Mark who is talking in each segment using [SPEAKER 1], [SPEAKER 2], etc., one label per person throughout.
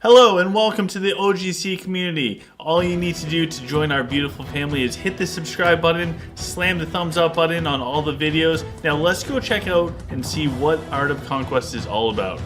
[SPEAKER 1] Hello and welcome to the OGC community. All you need to do to join our beautiful family is hit the subscribe button, slam the thumbs up button on all the videos. Now let's go check out and see what Art of Conquest is all about.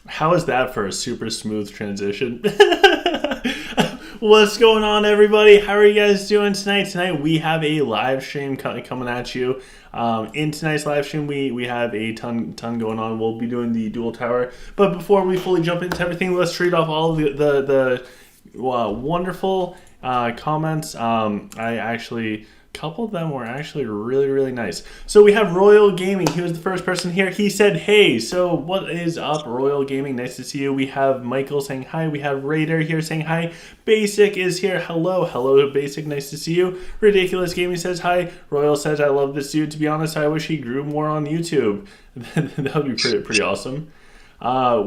[SPEAKER 1] How is that for a super smooth transition? What's going on, everybody? How are you guys doing tonight? Tonight we have a live stream coming at you. In tonight's live stream, we have a ton going on. We'll be doing the Duel Tower. But before we fully jump into everything, let's read off all of the wonderful comments. A couple of them were actually really nice. So we have Royal Gaming. He was the first person here. He said, hey, so what is up, Royal Gaming? Nice to see you. We have Michael saying hi. We have Raider here saying hi. Basic is here. Hello, Basic. Nice to see you. Ridiculous Gaming says hi. Royal says, I love this dude. To be honest, I wish he grew more on YouTube. That would be pretty awesome.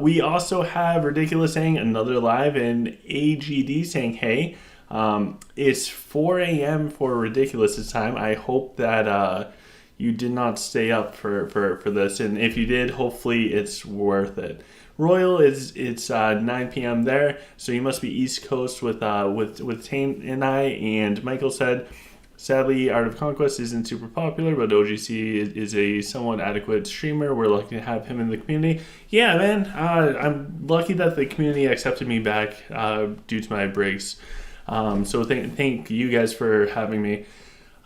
[SPEAKER 1] We also have Ridiculous saying another live, and AGD saying hey. It's 4 a.m. for Ridiculous's time. I hope that you did not stay up for this, and if you did, hopefully it's worth it. Royal it's 9 p.m. there, so you must be East Coast with Tane and I. And Michael said, sadly, Art of Conquest isn't super popular, but OGC is a somewhat adequate streamer. We're lucky to have him in the community. Yeah, man, I'm lucky that the community accepted me back due to my breaks. So thank you guys for having me.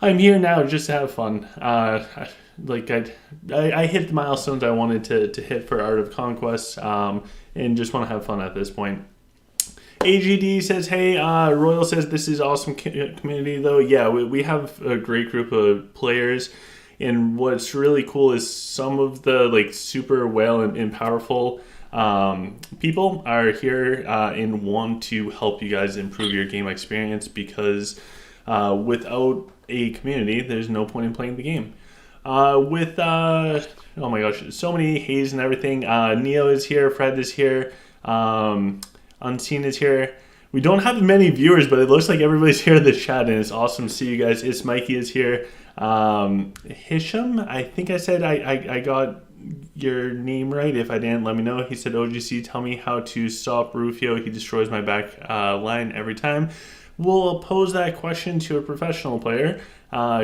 [SPEAKER 1] I'm here now just to have fun. I hit the milestones I wanted to hit for Art of Conquest, and just want to have fun at this point. AGD says, hey, Royal says, this is awesome community though. Yeah, we have a great group of players, and what's really cool is some of the super well and powerful people are here and want to help you guys improve your game experience, because without a community, there's no point in playing the game. Oh my gosh, so many haze and everything. Neo is here, Fred is here, Unseen is here. We don't have many viewers, but it looks like everybody's here in the chat, and it's awesome to see you guys. It's Mikey is here. Hisham, I think I said I got your name right. If I didn't, let me know. He said, OGC, tell me how to stop Rufio. He destroys my back line every time. We'll pose that question to a professional player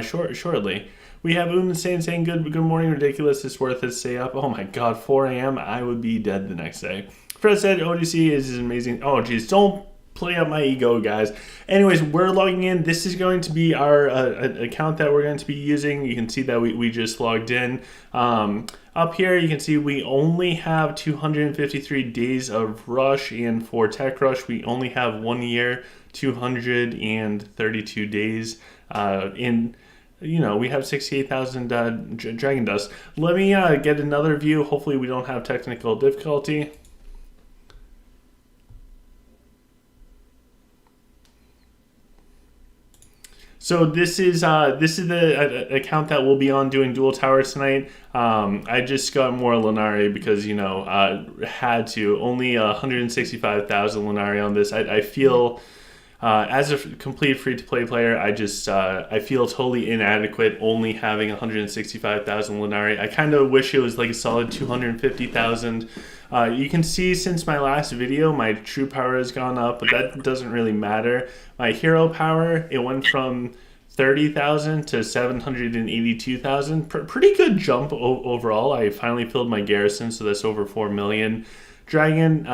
[SPEAKER 1] shortly. We have Uman saying good morning, Ridiculous. It's worth it. Stay up. Oh my god, 4 a.m. I would be dead the next day. Fred said OGC is amazing. Oh geez, don't play up my ego, guys. Anyways, we're logging in. This is going to be our account that we're going to be using. You can see that we just logged in. Up here, you can see we only have 253 days of Rush, and for Tech Rush, we only have 1 year, 232 days in we have 68,000 dragon dust. Let me get another view. Hopefully we don't have technical difficulty. So this is the account that we'll be on doing Duel Tower tonight. I just got more Lunari because had to only 165,000 Lunari on this. I feel as a complete free to play player, I feel totally inadequate only having 165,000 Lunari. I kind of wish it was like a solid 250,000. You can see since my last video, my true power has gone up, but that doesn't really matter. My hero power, it went from 30,000 to 782,000. Pretty good jump overall. I finally filled my garrison, so that's over 4 million. Dragon,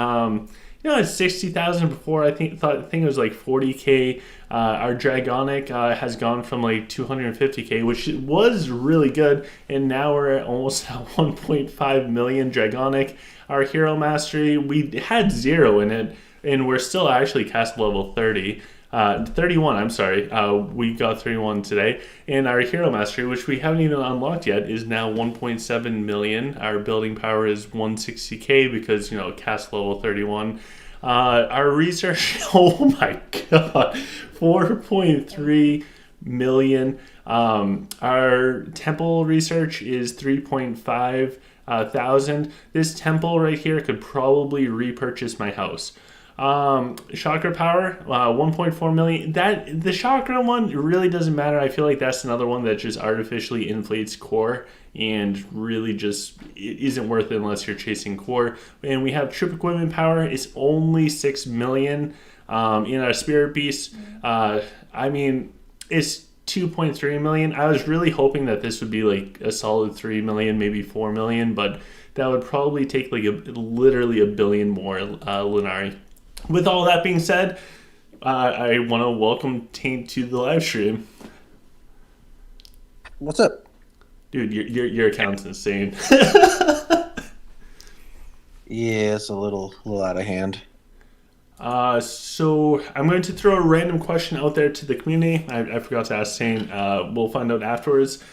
[SPEAKER 1] it's 60,000 before. I think it was like 40k. Our Dragonic has gone from like 250k, which was really good, and now we're almost at 1.5 million Dragonic. Our Hero Mastery, we had 0 in it, and we're still actually cast level 31, I'm sorry. We got 31 today. And our Hero Mastery, which we haven't even unlocked yet, is now 1.7 million. Our building power is 160k because, cast level 31. Our research, oh my god, 4.3 million. Our temple research is 3.5 thousand. This temple right here could probably repurchase my house. Chakra power, 1.4 million. That the chakra one really doesn't matter. I feel like that's another one that just artificially inflates core and really just isn't worth it unless you're chasing core. And we have troop equipment power. It's only 6 million. In our spirit beast, it's 2.3 million. I was really hoping that this would be like a solid 3 million, maybe 4 million, but that would probably take like literally a billion more Lunari. With all that being said, I want to welcome Taint to the live stream.
[SPEAKER 2] What's up?
[SPEAKER 1] Dude, your account's insane.
[SPEAKER 2] Yeah, it's a little out of hand.
[SPEAKER 1] So I'm going to throw a random question out there to the community. I forgot to ask Taint. We'll find out afterwards.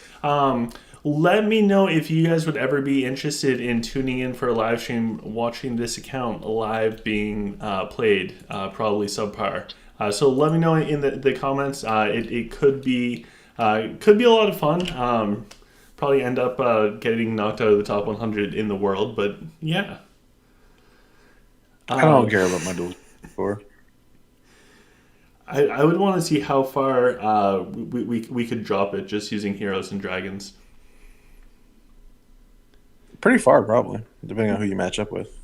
[SPEAKER 1] Let me know if you guys would ever be interested in tuning in for a live stream, watching this account live being played, probably subpar. So let me know in the comments. It could be a lot of fun. Probably end up getting knocked out of the top 100 in the world, but yeah.
[SPEAKER 2] I don't care about my dual score.
[SPEAKER 1] I would want to see how far we could drop it just using heroes and dragons.
[SPEAKER 2] Pretty far, probably, depending on who you match up with.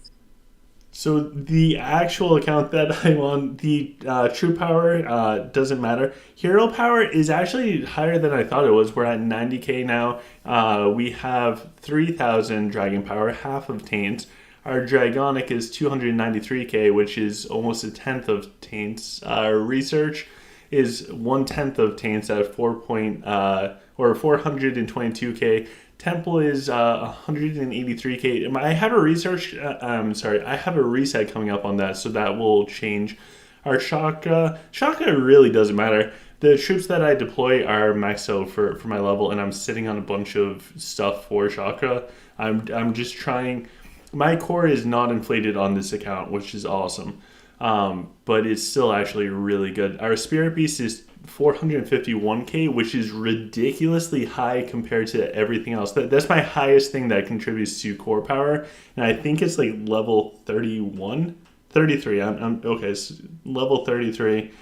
[SPEAKER 1] So the actual account that I'm on, the true power doesn't matter. Hero power is actually higher than I thought it was. We're at 90k now. We have 3,000 dragon power, half of Taint's. Our Dragonic is 293k, which is almost a tenth of Taint's. Our research is 1/10 of Taint's at 422k. Temple is 183k. I have a research. I have a reset coming up on that, so that will change. Our Chakra really doesn't matter. The troops that I deploy are maxed out for my level, and I'm sitting on a bunch of stuff for Chakra. I'm just trying. My core is not inflated on this account, which is awesome, but it's still actually really good. Our Spirit Beast is 451k, which is ridiculously high compared to everything else. That's my highest thing that contributes to core power, and I think it's like level 33. I'm okay. So level 33.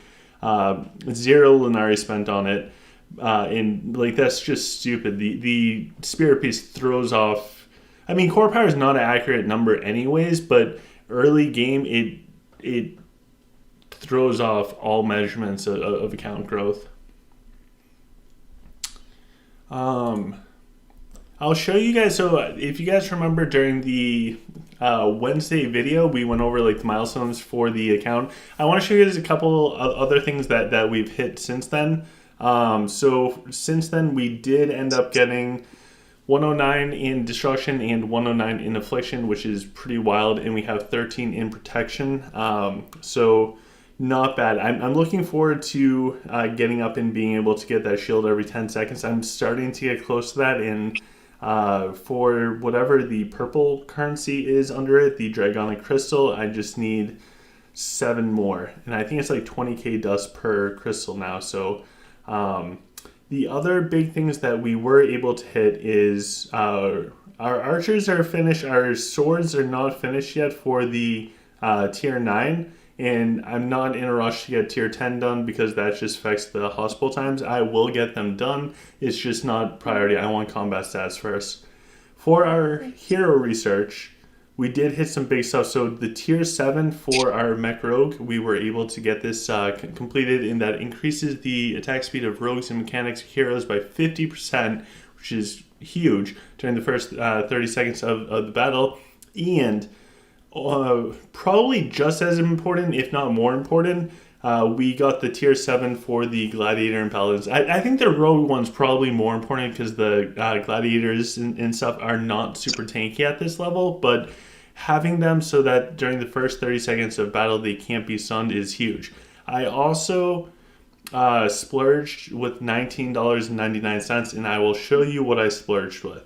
[SPEAKER 1] 0 Lunari spent on it, and like that's just stupid. The Spirit Beast throws off. I mean, core power is not an accurate number, anyways, but early game it throws off all measurements of account growth. I'll show you guys. So if you guys remember during the Wednesday video, we went over like the milestones for the account. I want to show you guys a couple of other things that we've hit since then. So since then, we did end up getting 109 in destruction and 109 in affliction, which is pretty wild, and we have 13 in protection. So not bad. I'm looking forward to getting up and being able to get that shield every 10 seconds. I'm starting to get close to that, and for whatever the purple currency is under it, the Dragonic Crystal, I just need 7 more. And I think it's like 20k dust per crystal now. So the other big things that we were able to hit is our archers are finished. Our swords are not finished yet for the tier 9. And I'm not in a rush to get tier 10 done because that just affects the hospital times. I will get them done. It's just not priority. I want combat stats first. For our hero research, we did hit some big stuff. So the tier 7 for our mech rogue, we were able to get this completed, and that increases the attack speed of rogues and mechanics heroes by 50%, which is huge during the first 30 seconds of the battle. And probably just as important, if not more important, we got the tier 7 for the gladiator and paladins. I think the rogue one's probably more important because the gladiators and stuff are not super tanky at this level, but having them so that during the first 30 seconds of battle they can't be stunned is huge. I also splurged with $19.99, and I will show you what I splurged with.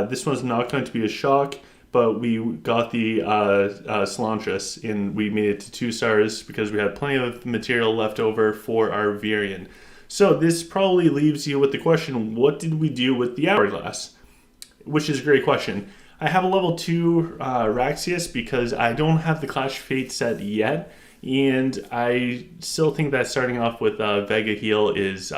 [SPEAKER 1] This one's not going to be a shock, but we got the Cilantris, and we made it to 2 stars because we had plenty of material left over for our Virion. So this probably leaves you with the question, what did we do with the Hourglass? Which is a great question. I have a level 2 Raxius because I don't have the Clash of Fate set yet, and I still think that starting off with Vega Heal is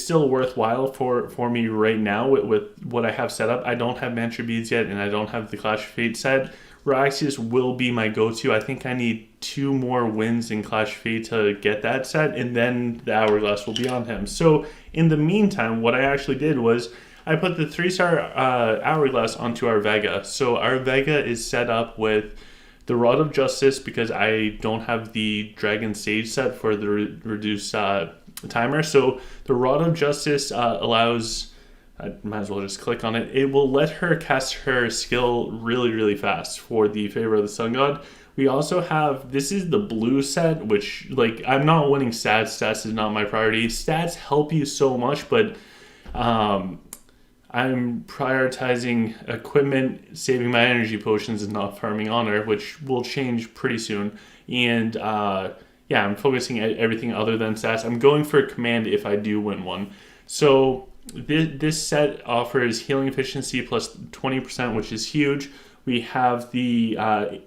[SPEAKER 1] still worthwhile for me right now with what I have set up. I don't have Mantra Beads yet, and I don't have the Clash of Fate set. Raxius will be my go-to. I think I need 2 more wins in Clash of Fate to get that set, and then the Hourglass will be on him. So in the meantime, what I actually did was I put the 3-star Hourglass onto our Vega. So our Vega is set up with the Rod of Justice because I don't have the Dragon Sage set for the reduced timer. So the Rod of Justice allows, I might as well just click on it. It will let her cast her skill really, really fast for the Favor of the Sun God. We also have, this is the blue set, which, like, I'm not winning stats. Stats is not my priority. Stats help you so much, but I'm prioritizing equipment, saving my energy potions, and not farming honor, which will change pretty soon. And yeah, I'm focusing at everything other than stats. I'm going for command if I do win one. So this set offers healing efficiency plus 20%, which is huge. We have the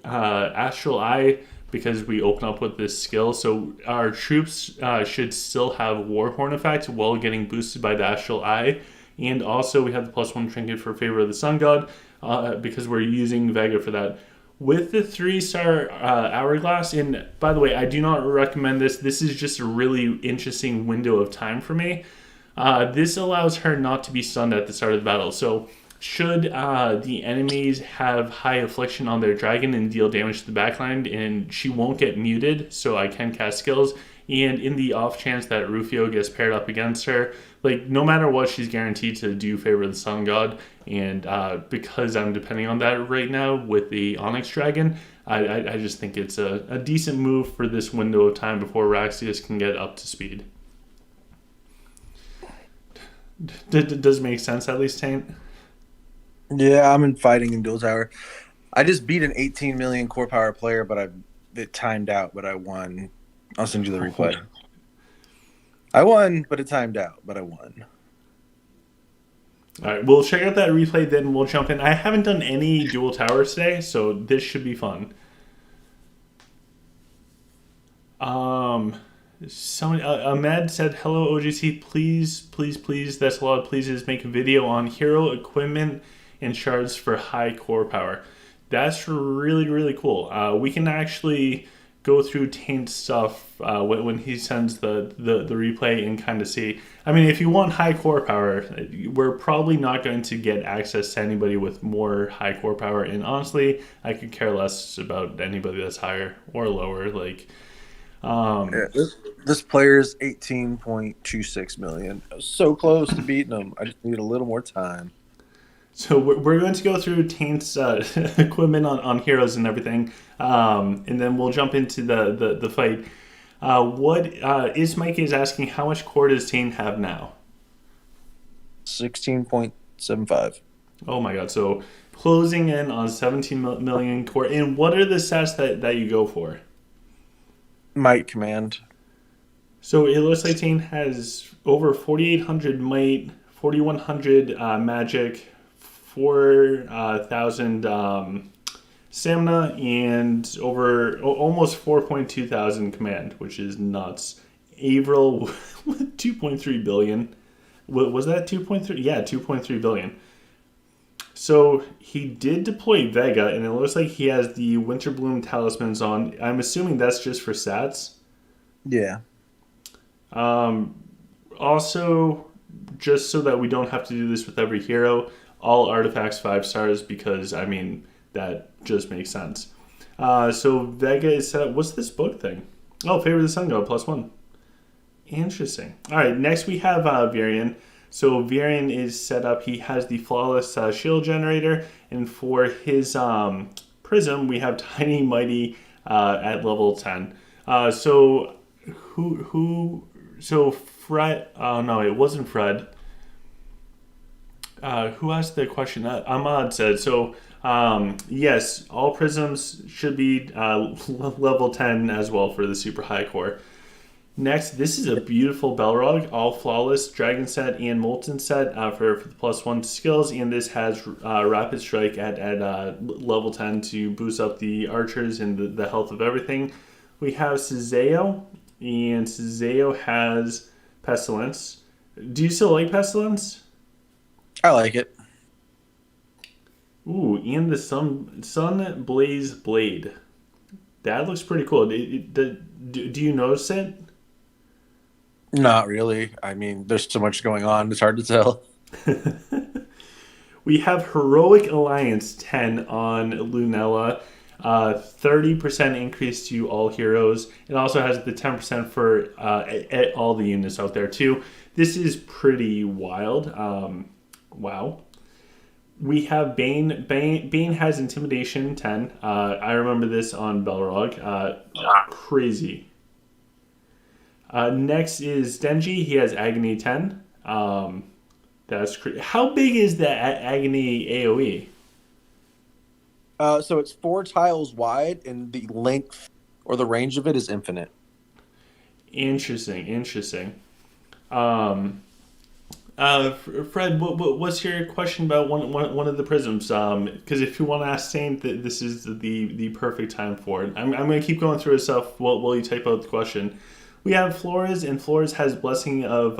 [SPEAKER 1] Astral Eye because we open up with this skill. So our troops should still have Warhorn effect while getting boosted by the Astral Eye. And also we have the +1 trinket for Favor of the Sun God because we're using Vega for that. With the 3-star Hourglass, and by the way, I do not recommend this. This is just a really interesting window of time for me. This allows her not to be stunned at the start of the battle. So should the enemies have high affliction on their dragon and deal damage to the backline, and she won't get muted, so I can cast skills. And in the off chance that Rufio gets paired up against her, like, no matter what, she's guaranteed to do Favor of the Sun God. And because I'm depending on that right now with the Onyx Dragon, I just think it's a decent move for this window of time before Raxius can get up to speed. Does it make sense at least, Taint?
[SPEAKER 2] Yeah, I'm in fighting in Duel Tower. I just beat an 18 million core power player, but it timed out, but I won. I'll send you the replay. I won, but it timed out, but I won.
[SPEAKER 1] All right, we'll check out that replay, then we'll jump in. I haven't done any Duel Towers today, so this should be fun. Ahmed said, hello, OGC. Please, that's a lot of pleases. Make a video on hero equipment and shards for high core power. That's really, really cool. We can actually go through Taint's stuff when he sends the replay and kind of see. I mean, if you want high core power, we're probably not going to get access to anybody with more high core power. And honestly, I could care less about anybody that's higher or lower. Like,
[SPEAKER 2] yeah, this player's 18.26 million. I was so close to beating him. I just need a little more time.
[SPEAKER 1] So we're going to go through Taint's equipment on heroes and everything, and then we'll jump into the fight. What is Mike is asking? How much core does Taint have now?
[SPEAKER 2] 16.75.
[SPEAKER 1] Oh my god! So closing in on 17 million core. And what are the stats that you go for?
[SPEAKER 2] Might command.
[SPEAKER 1] So it looks like Taint has over 4,800 might, 4,100 magic, 4,000 stamina, and over almost 4.2 thousand command, which is nuts. Avril with 2.3 billion. Was that 2.3? Yeah, 2.3 billion. So he did deploy Vega, and it looks like he has the Winter Bloom talismans on. I'm assuming that's just for stats.
[SPEAKER 2] Yeah.
[SPEAKER 1] Also, just so that we don't have to do this with every hero, all artifacts 5 stars because I mean that just makes sense. So Vega is set up. What's this book thing? Oh, favor the sun god +1. Interesting. All right, next we have Varian. So Varian is set up. He has the flawless shield generator, and for his prism, we have Tiny Mighty at level 10. So who? So Fred? Oh no, it wasn't Fred. Who asked the question? Ahmad said so. Yes, all prisms should be level 10 as well for the super high core. Next, this is a beautiful Belrog, all flawless dragon set and molten set for the +1 skills, and this has rapid strike at level 10 to boost up the archers and the health of everything. We have Sazeo, and Sazeo has pestilence. Do you still like pestilence?
[SPEAKER 2] I like it.
[SPEAKER 1] Ooh, and the sun blaze blade. That looks pretty cool. Do you notice it?
[SPEAKER 2] Not really. I mean, there's so much going on. It's hard to tell.
[SPEAKER 1] We have Heroic Alliance 10 on Lunella. 30% increase to all heroes. It also has the 10% for all the units out there too. This is pretty wild. Wow. We have Bane. Bane has Intimidation 10. I remember this on Belrog. Crazy. Next is Denji. He has Agony 10. That's crazy. How big is the Agony AoE?
[SPEAKER 2] So it's 4 tiles wide, and the length or the range of it is infinite.
[SPEAKER 1] Interesting. Fred, what's your question about one of the prisms? Because if you want to ask Saint, this is the perfect time for it. I'm going to keep going through his stuff while you type out the question. We have Flores, and Flores has Blessing of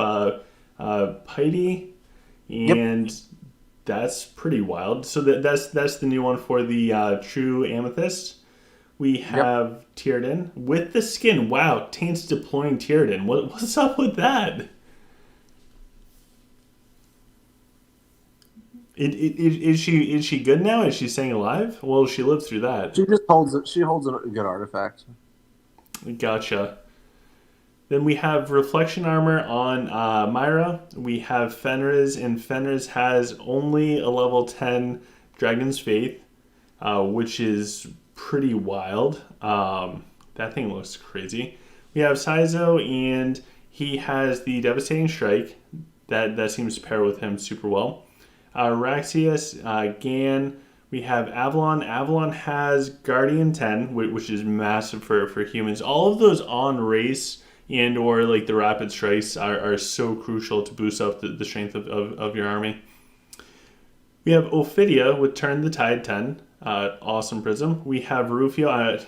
[SPEAKER 1] Piety, and
[SPEAKER 2] Yep.
[SPEAKER 1] that's pretty wild. So that's the new one for the True Amethyst. We have Tierden with the skin. Wow, Taint's deploying Tierden. What's up with that? Is she good now? Is she staying alive? Well, she lived through that.
[SPEAKER 2] She just holds it. She holds a good artifact.
[SPEAKER 1] Gotcha. Then we have Reflection Armor on Myra. We have Fenris, and Fenris has only a level 10 Dragon's Faith, which is pretty wild. That thing looks crazy. We have Saizo, and he has the Devastating Strike. That seems to pair with him super well. Raxius, Gan. We have Avalon. Avalon has Guardian 10, which is massive for humans. All of those on race and or like the rapid strikes are so crucial to boost up the strength of your army. We have Ophidia with Turn the Tide 10. Awesome prism. We have Rufio,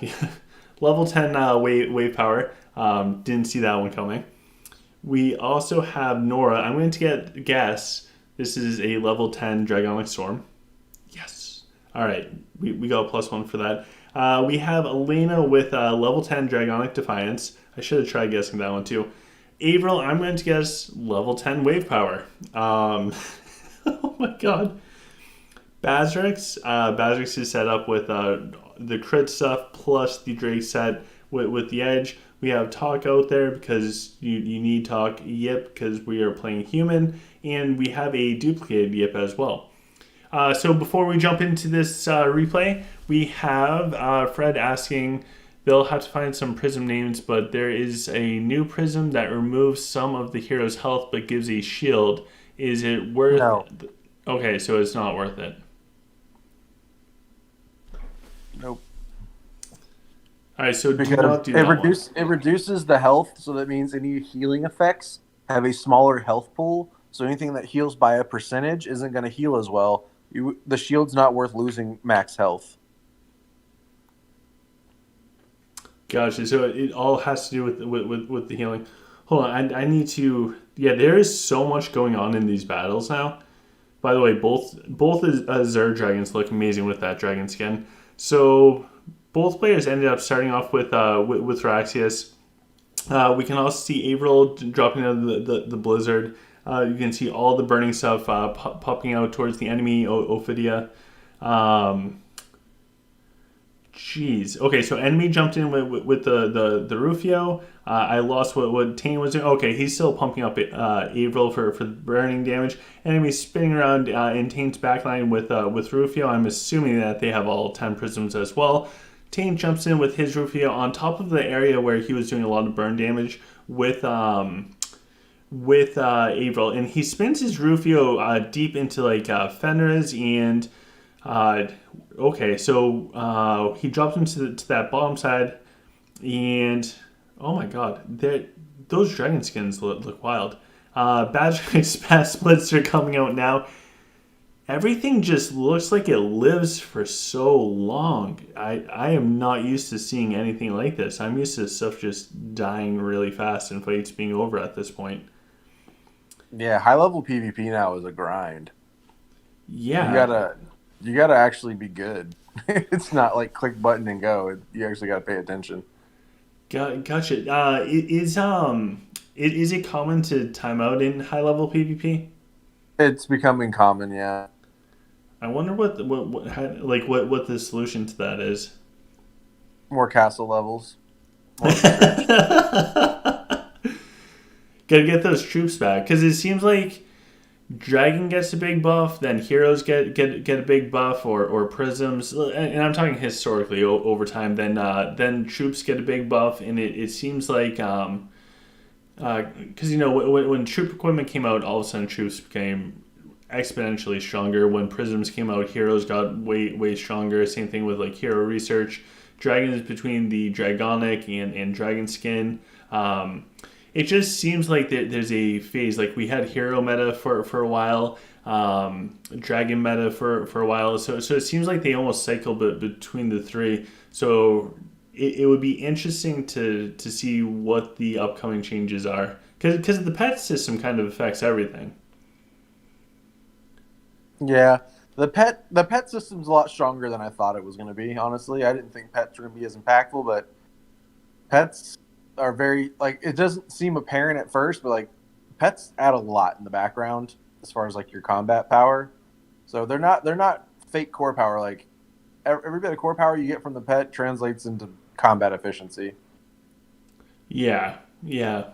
[SPEAKER 1] level 10 wave power. Didn't see that one coming. We also have Nora. I'm going to guess this is a level 10 Dragonic Storm. Yes. All right. We got a +1 for that. We have Elena with level 10 Dragonic Defiance. I should have tried guessing that one too. Avril, I'm going to guess level 10 wave power. Oh my god. Bazrix. Bazrix is set up with the crit stuff plus the Drake set with the edge. We have Talk out there because you need Talk. Yip because we are playing human. And we have a duplicated Yip as well. So before we jump into this replay, we have Fred asking. They'll have to find some prism names, but there is a new prism that removes some of the hero's health but gives a shield. Is it worth?
[SPEAKER 2] No.
[SPEAKER 1] Okay, so it's not worth it.
[SPEAKER 2] Nope.
[SPEAKER 1] All right, so do
[SPEAKER 2] Because
[SPEAKER 1] not do that one.
[SPEAKER 2] it reduces the health, so that means any healing effects have a smaller health pool. So anything that heals by a percentage isn't going to heal as well. The shield's not worth losing max health.
[SPEAKER 1] Gotcha. So it all has to do with the healing. Hold on, I need to. Yeah, there is so much going on in these battles now. By the way, both Azure dragons look amazing with that dragon skin. So both players ended up starting off with Raxius. We can also see Avril dropping out of the blizzard. You can see all the burning stuff popping out towards the enemy Ophidia. Jeez. Okay, so enemy jumped in with the Rufio. I lost what Tane was doing. Okay, he's still pumping up Avril for burning damage. Enemy spinning around in Tane's backline with Rufio. I'm assuming that they have all 10 prisms as well. Tane jumps in with his Rufio on top of the area where he was doing a lot of burn damage with Avril, and he spins his Rufio deep into like Fenris and. Okay, so he drops into to that bottom side, and oh my god, those dragon skins look wild. Bad splits are coming out now. Everything just looks like it lives for so long. I am not used to seeing anything like this. I'm used to stuff just dying really fast and fights being over at this point.
[SPEAKER 2] Yeah, high level PvP now is a grind.
[SPEAKER 1] Yeah.
[SPEAKER 2] You gotta actually be good. It's not like click button and go. You actually gotta pay attention.
[SPEAKER 1] Gotcha. Is it common to time out in high level PvP?
[SPEAKER 2] It's becoming common, yeah.
[SPEAKER 1] I wonder what the solution to that is.
[SPEAKER 2] More castle levels. More
[SPEAKER 1] Gotta get those troops back because it seems like Dragon gets a big buff, then heroes get a big buff, or prisms, and I'm talking historically over time. Then troops get a big buff, and it seems like because when troop equipment came out, all of a sudden troops became exponentially stronger. When prisms came out, heroes got way stronger. Same thing with like hero research. Dragons between the dragonic and dragon skin. It just seems like there's a phase. Like we had hero meta for a while, dragon meta for a while. So it seems like they almost cycle between the three. So it would be interesting to see what the upcoming changes are because the pet system kind of affects everything.
[SPEAKER 2] Yeah, the pet system's a lot stronger than I thought it was going to be. Honestly, I didn't think pets were going to be as impactful, but pets are very like it doesn't seem apparent at first, but like pets add a lot in the background as far as like your combat power. So they're not fake core power. Like every bit of core power you get from the pet translates into combat efficiency.
[SPEAKER 1] Yeah, yeah.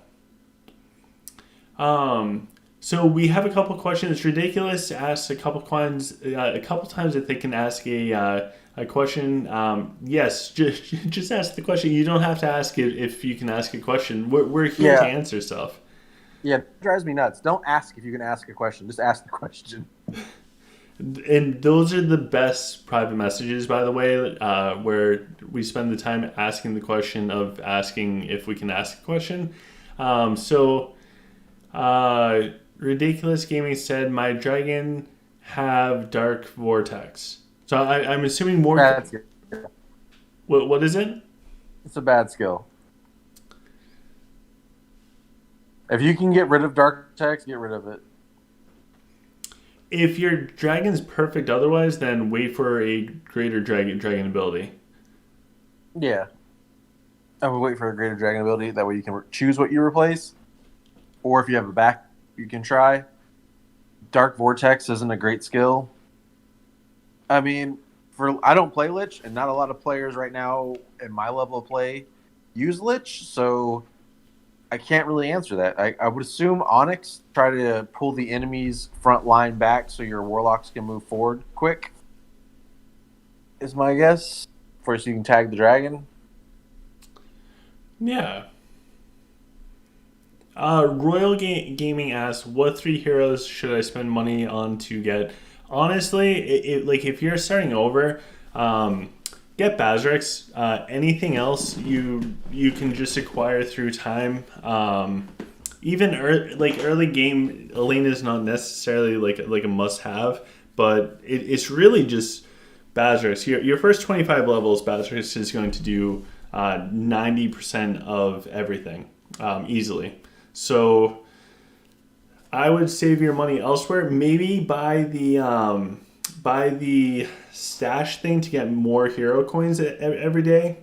[SPEAKER 1] So we have a couple questions. Ridiculous asked a couple times if they can ask a question. Yes, just ask the question. You don't have to ask it if you can ask a question. We're here to
[SPEAKER 2] Yeah,
[SPEAKER 1] answer stuff.
[SPEAKER 2] yeah, it drives me nuts. Don't ask if you can ask a question. Just ask the question.
[SPEAKER 1] And those are the best private messages, by the way, where we spend the time asking the question of asking if we can ask a question. So Ridiculous Gaming said, "My dragon have dark vortex." So I'm assuming more.
[SPEAKER 2] Bad skill.
[SPEAKER 1] What is it?
[SPEAKER 2] It's a bad skill. If you can get rid of dark text, get rid of it.
[SPEAKER 1] If your dragon's perfect otherwise, then wait for a greater dragon ability.
[SPEAKER 2] Yeah, I would wait for a greater dragon ability. That way you can choose what you replace, or if you have a back, you can try. Dark Vortex isn't a great skill. I mean, I don't play Lich, and not a lot of players right now in my level of play use Lich, so I can't really answer that. I would assume Onyx try to pull the enemy's front line back so your warlocks can move forward quick. Is my guess. First, you can tag the dragon.
[SPEAKER 1] Yeah. Gaming asks, "What three heroes should I spend money on to get?" Honestly, like if you're starting over, um, get Bazrix. Anything else you can just acquire through time. Even like early game, Elena is not necessarily like a must have, but it's really just Bazrix. Your first 25 levels, Bazrix is going to do 90% of everything easily. So I would save your money elsewhere. Maybe buy the stash thing to get more hero coins every day.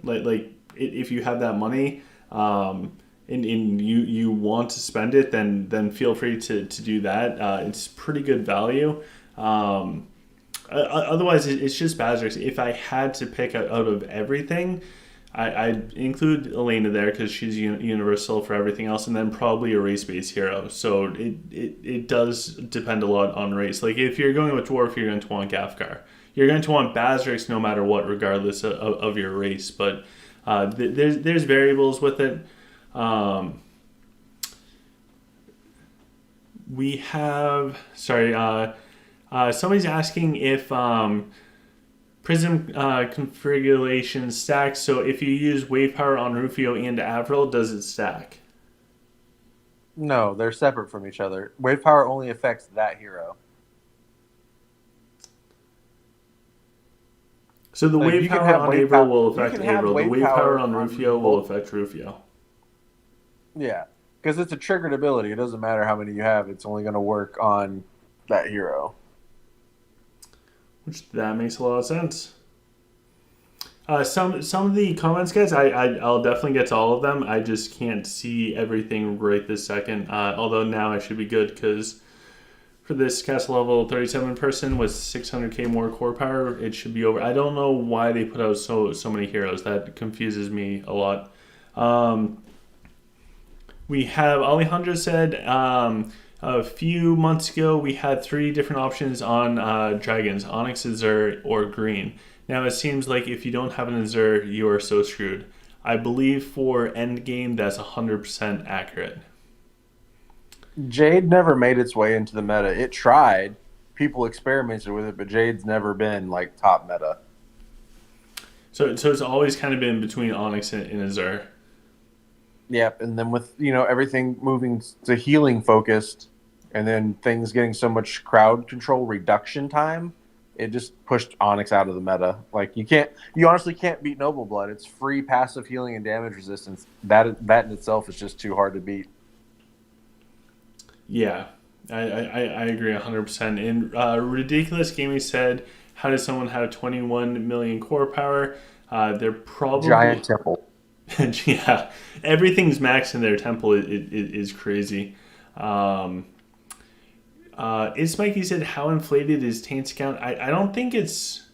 [SPEAKER 1] If you have that money, and you want to spend it, then feel free to do that. It's pretty good value. Otherwise, it's just Bazrix. If I had to pick out of everything, I'd include Elena there because she's universal for everything else, and then probably a race-based hero. So it does depend a lot on race. Like if you're going with Dwarf, you're going to want Gafgar. You're going to want Bazrix no matter what, regardless of your race. But there's variables with it. We have somebody's asking if Prism configuration stacks. So if you use wave power on Rufio and Avril, does it stack?
[SPEAKER 2] No, they're separate from each other. Wave power only affects that hero.
[SPEAKER 1] So the
[SPEAKER 2] Like,
[SPEAKER 1] wave
[SPEAKER 2] you can
[SPEAKER 1] power
[SPEAKER 2] have
[SPEAKER 1] on
[SPEAKER 2] wave
[SPEAKER 1] Avril
[SPEAKER 2] power.
[SPEAKER 1] will
[SPEAKER 2] You
[SPEAKER 1] affect
[SPEAKER 2] can have
[SPEAKER 1] Avril. The
[SPEAKER 2] wave
[SPEAKER 1] wave power
[SPEAKER 2] power
[SPEAKER 1] on
[SPEAKER 2] on
[SPEAKER 1] Rufio will
[SPEAKER 2] both.
[SPEAKER 1] affect Rufio.
[SPEAKER 2] Yeah, because it's a triggered ability. It doesn't matter how many you have. It's only going to work on that hero.
[SPEAKER 1] Which that makes a lot of sense. Some of the comments, guys, I'll definitely get to all of them. I just can't see everything right this second. Although now I should be good because for this castle level 37 person with 600k more core power, it should be over. I don't know why they put out so many heroes. That confuses me a lot. We have Alejandro said a few months ago we had three different options on dragons: Onyx, Azure, or Green. Now it seems like if you don't have an Azure, you are so screwed. I believe for endgame that's 100% accurate.
[SPEAKER 2] Jade never made its way into the meta. It tried. People experimented with it, but Jade's never been like top meta.
[SPEAKER 1] So it's always kind of been between Onyx and Azure.
[SPEAKER 2] Yep, and then with everything moving to healing focused, and then things getting so much crowd control reduction time, it just pushed Onyx out of the meta. Like you honestly can't beat Noble Blood. It's free passive healing and damage resistance. That in itself is just too hard to beat.
[SPEAKER 1] Yeah, I agree 100%. And Ridiculous Gaming said, how does someone have 21 million core power? They're probably...
[SPEAKER 2] Giant temple.
[SPEAKER 1] Yeah, everything's maxed in their temple. It is crazy. Is Mikey said, how inflated is Taint's account? I don't think it's...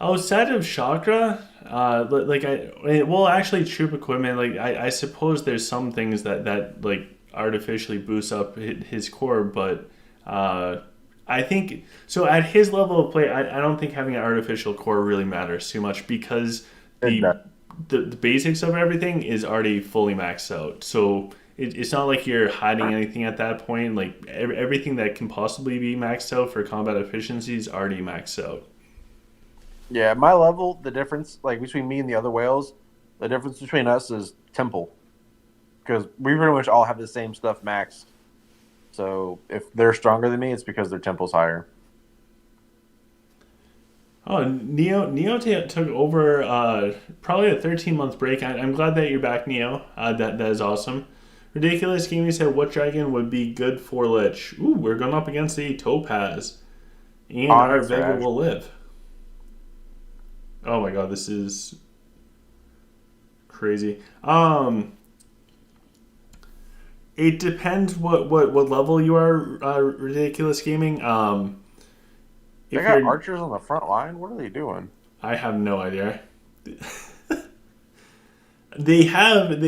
[SPEAKER 1] Outside of Chakra, actually troop equipment, like I suppose there's some things that like artificially boosts up his core, but I think so at his level of play, I don't think having an artificial core really matters too much because the basics of everything is already fully maxed out. So it's not like you're hiding anything at that point. Like everything that can possibly be maxed out for combat efficiency is already maxed out.
[SPEAKER 2] Yeah, my level, the difference like between me and the other whales, the difference between us is temple. Because we pretty much all have the same stuff maxed. So if they're stronger than me, it's because their temple's higher.
[SPEAKER 1] Oh, Neo took over probably a 13-month break. I'm glad that you're back, Neo. That is awesome. Ridiculous Gaming said, what dragon would be good for Lich? Ooh, we're going up against a Topaz. And our Vega will live. Oh my god, this is crazy. It depends what level you are, Ridiculous Gaming.
[SPEAKER 2] They got archers on the front line? What are they doing?
[SPEAKER 1] I have no idea. they have at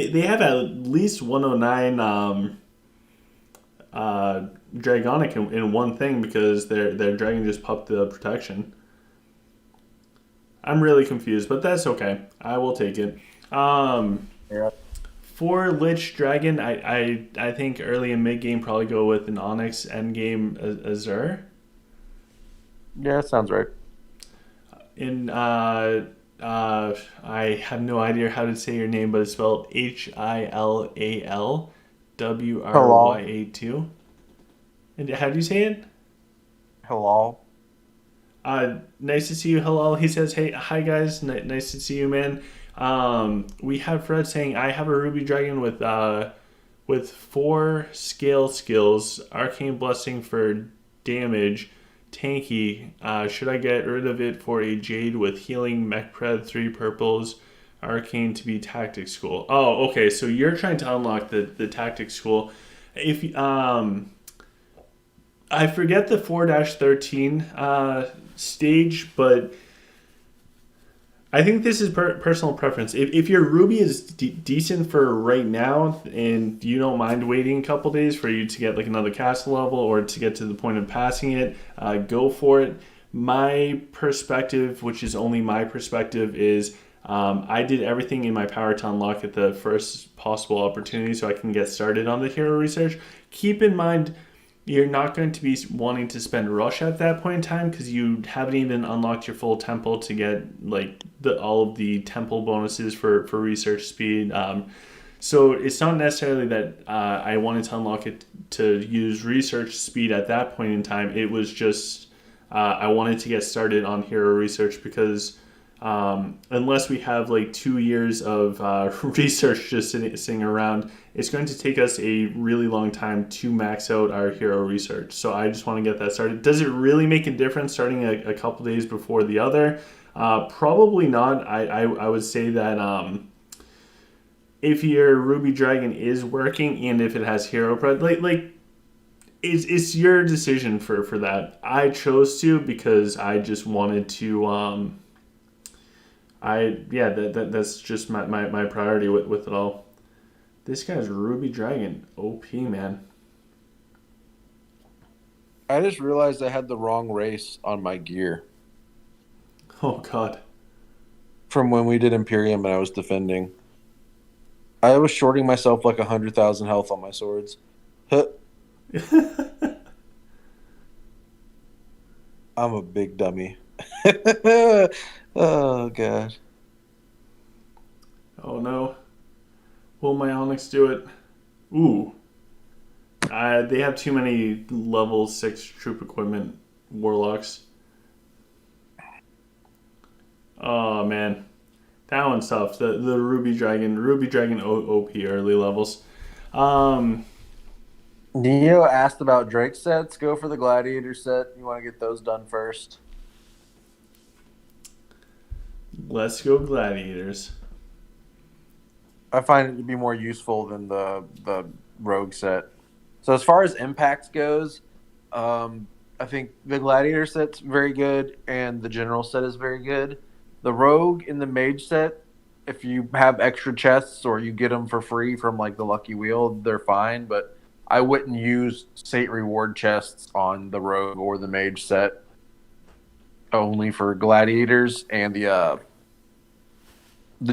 [SPEAKER 1] least 109 Dragonic in one thing because their dragon just popped the protection. I'm really confused, but that's okay. I will take it.
[SPEAKER 2] Yeah.
[SPEAKER 1] For Lich Dragon, I think early and mid game probably go with an Onyx, end game Azure.
[SPEAKER 2] Yeah, that sounds right.
[SPEAKER 1] In I have no idea how to say your name, but it's spelled
[SPEAKER 2] Halal.
[SPEAKER 1] HILALWRYA2. And how do you say it?
[SPEAKER 2] Halal.
[SPEAKER 1] Nice to see you, Halal. He says, "Hey, hi guys, nice to see you, man." We have Fred saying, "I have a Ruby Dragon with 4 scale skills, Arcane Blessing for damage, tanky. Should I get rid of it for a Jade with healing, mech pred, 3 purples, Arcane to be Tactic School?" Oh, okay. So you're trying to unlock the Tactic School. If I forget the 4-13 stage, but I think this is personal preference. If your Ruby is decent for right now and you don't mind waiting a couple days for you to get like another castle level or to get to the point of passing it, go for it. My perspective, which is only my perspective, is I did everything in my power to unlock at the first possible opportunity so I can get started on the hero research. Keep in mind, you're not going to be wanting to spend rush at that point in time because you haven't even unlocked your full temple to get like all of the temple bonuses for research speed. So it's not necessarily that I wanted to unlock it to use research speed at that point in time. It was just I wanted to get started on hero research because unless we have like 2 years of research just sitting around, it's going to take us a really long time to max out our hero research. So I just want to get that started. Does it really make a difference starting a couple days before the other? Probably not. I would say that if your Ruby Dragon is working and if it has hero pred, like it's your decision for that. I chose to because I just wanted to. That's just my priority with it all. This guy's Ruby Dragon, OP man.
[SPEAKER 2] I just realized I had the wrong race on my gear
[SPEAKER 1] Oh god.
[SPEAKER 2] from when we did Imperium and I was defending. I was shorting myself like 100,000 health on my swords. Huh, I'm a big dummy. Oh god.
[SPEAKER 1] Oh no. Will my Onyx do it? Ooh. They have too many level 6 troop equipment warlocks. Oh man. That one's tough. The Ruby Dragon OP early levels. Um,
[SPEAKER 2] Neo asked about Drake sets. Go for the Gladiator set. You want to get those done first.
[SPEAKER 1] let's go Gladiators.
[SPEAKER 2] I find it to be more useful than the Rogue set. So as far as impact goes, I think the Gladiator set's very good, and the General set is very good. The Rogue and the Mage set, if you have extra chests or you get them for free from like the Lucky Wheel, they're fine. But I wouldn't use Sate reward chests on the Rogue or the Mage set. Only for Gladiators and the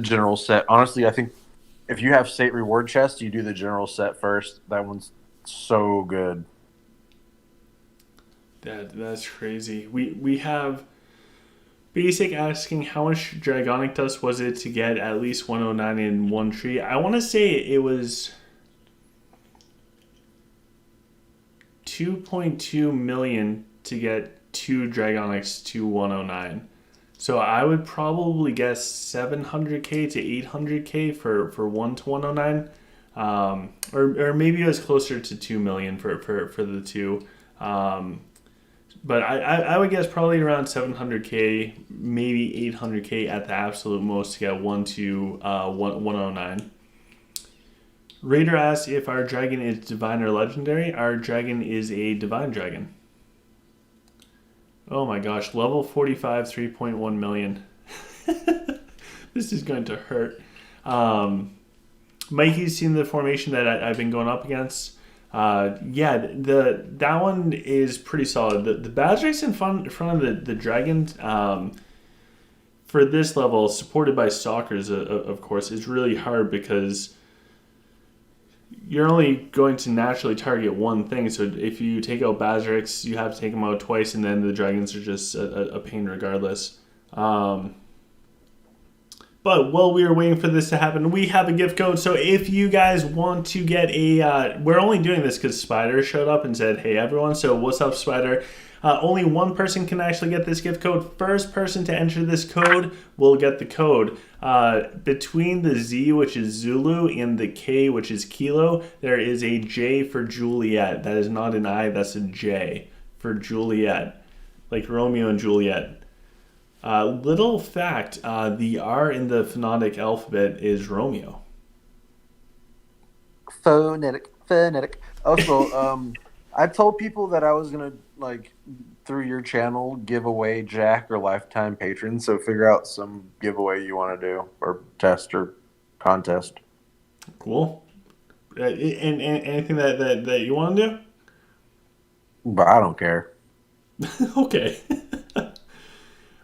[SPEAKER 2] General set. Honestly, I think if you have Sate reward chests, you do the General set first. That one's so good.
[SPEAKER 1] That's crazy. We have basic asking how much Dragonic dust was it to get at least 109 in one tree. I want to say it was 2.2 million to get 2 Dragonics to 109. So I would probably guess 700k to 800k for 1 to 109. Or maybe it was closer to 2 million for the two. But I would guess probably around 700k, maybe 800k at the absolute most to get 1 to 109. Raider asks if our dragon is divine or legendary. Our dragon is a divine dragon. Oh my gosh, level 45, 3.1 million. This is going to hurt. Mikey's seen the formation that I've been going up against. Yeah, that one is pretty solid. The Bazirix in front of the Dragon, for this level, supported by Stalkers, of course, is really hard because you're only going to naturally target one thing. So if you take out Bazirix, you have to take them out twice, and then the Dragons are just a pain regardless. But while we are waiting for this to happen, we have a gift code. So if you guys want to get we're only doing this because Spider showed up and said, hey, everyone. So what's up, Spider? Only one person can actually get this gift code. First person to enter this code will get the code. Between the Z, which is Zulu, and the K, which is Kilo, there is a J for Juliet. That is not an I, that's a J for Juliet. Like Romeo and Juliet. Little fact, the R in the phonetic alphabet is Romeo.
[SPEAKER 2] Phonetic. Also, I told people that I was gonna through your channel give away Jack or lifetime patrons. So figure out some giveaway you want to do or test or contest.
[SPEAKER 1] Cool. And anything that you want to do?
[SPEAKER 2] But I don't care.
[SPEAKER 1] Okay.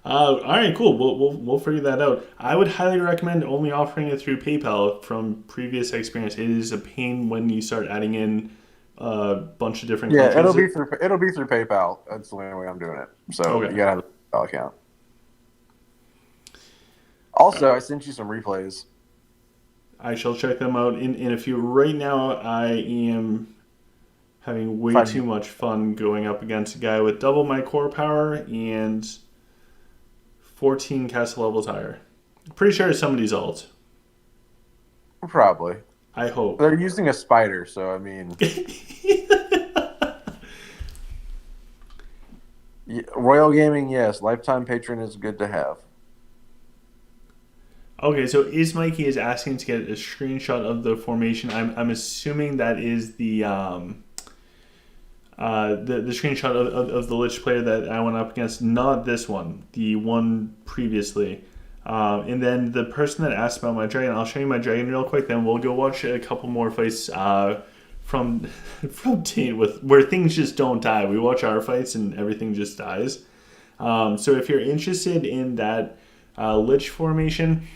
[SPEAKER 1] All right, cool. We'll figure that out. I would highly recommend only offering it through PayPal. From previous experience, it is a pain when you start adding in a bunch of different countries.
[SPEAKER 2] It'll be through PayPal. That's the only way I'm doing it. So okay. You gotta have a PayPal account. Also, I sent you some replays.
[SPEAKER 1] I shall check them out in a few. Right now, I am having way too much fun going up against a guy with double my core power and 14 castle levels higher. Pretty sure it's somebody's ult.
[SPEAKER 2] Probably.
[SPEAKER 1] I hope.
[SPEAKER 2] They're using a spider, so I mean... Royal Gaming, yes. Lifetime patron is good to have.
[SPEAKER 1] Okay, so Mikey is asking to get a screenshot of the formation. I'm assuming that is the screenshot of the Lich player that I went up against, not this one, the one previously. And then the person that asked about my dragon, I'll show you my dragon real quick, then we'll go watch a couple more fights from Tate where things just don't die. We watch our fights and everything just dies. So if you're interested in that Lich formation,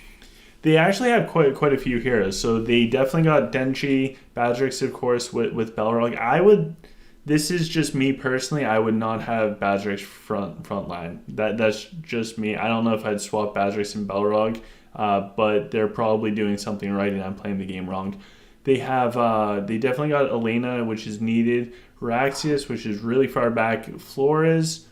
[SPEAKER 1] they actually have quite a few heroes. So they definitely got Denji, Bazirix, of course, with Balrog. This is just me personally. I would not have Bazirix front line. That's just me. I don't know if I'd swap Bazirix and Balrog, but they're probably doing something right, and I'm playing the game wrong. They definitely got Elena, which is needed. Raxius, which is really far back. Flores.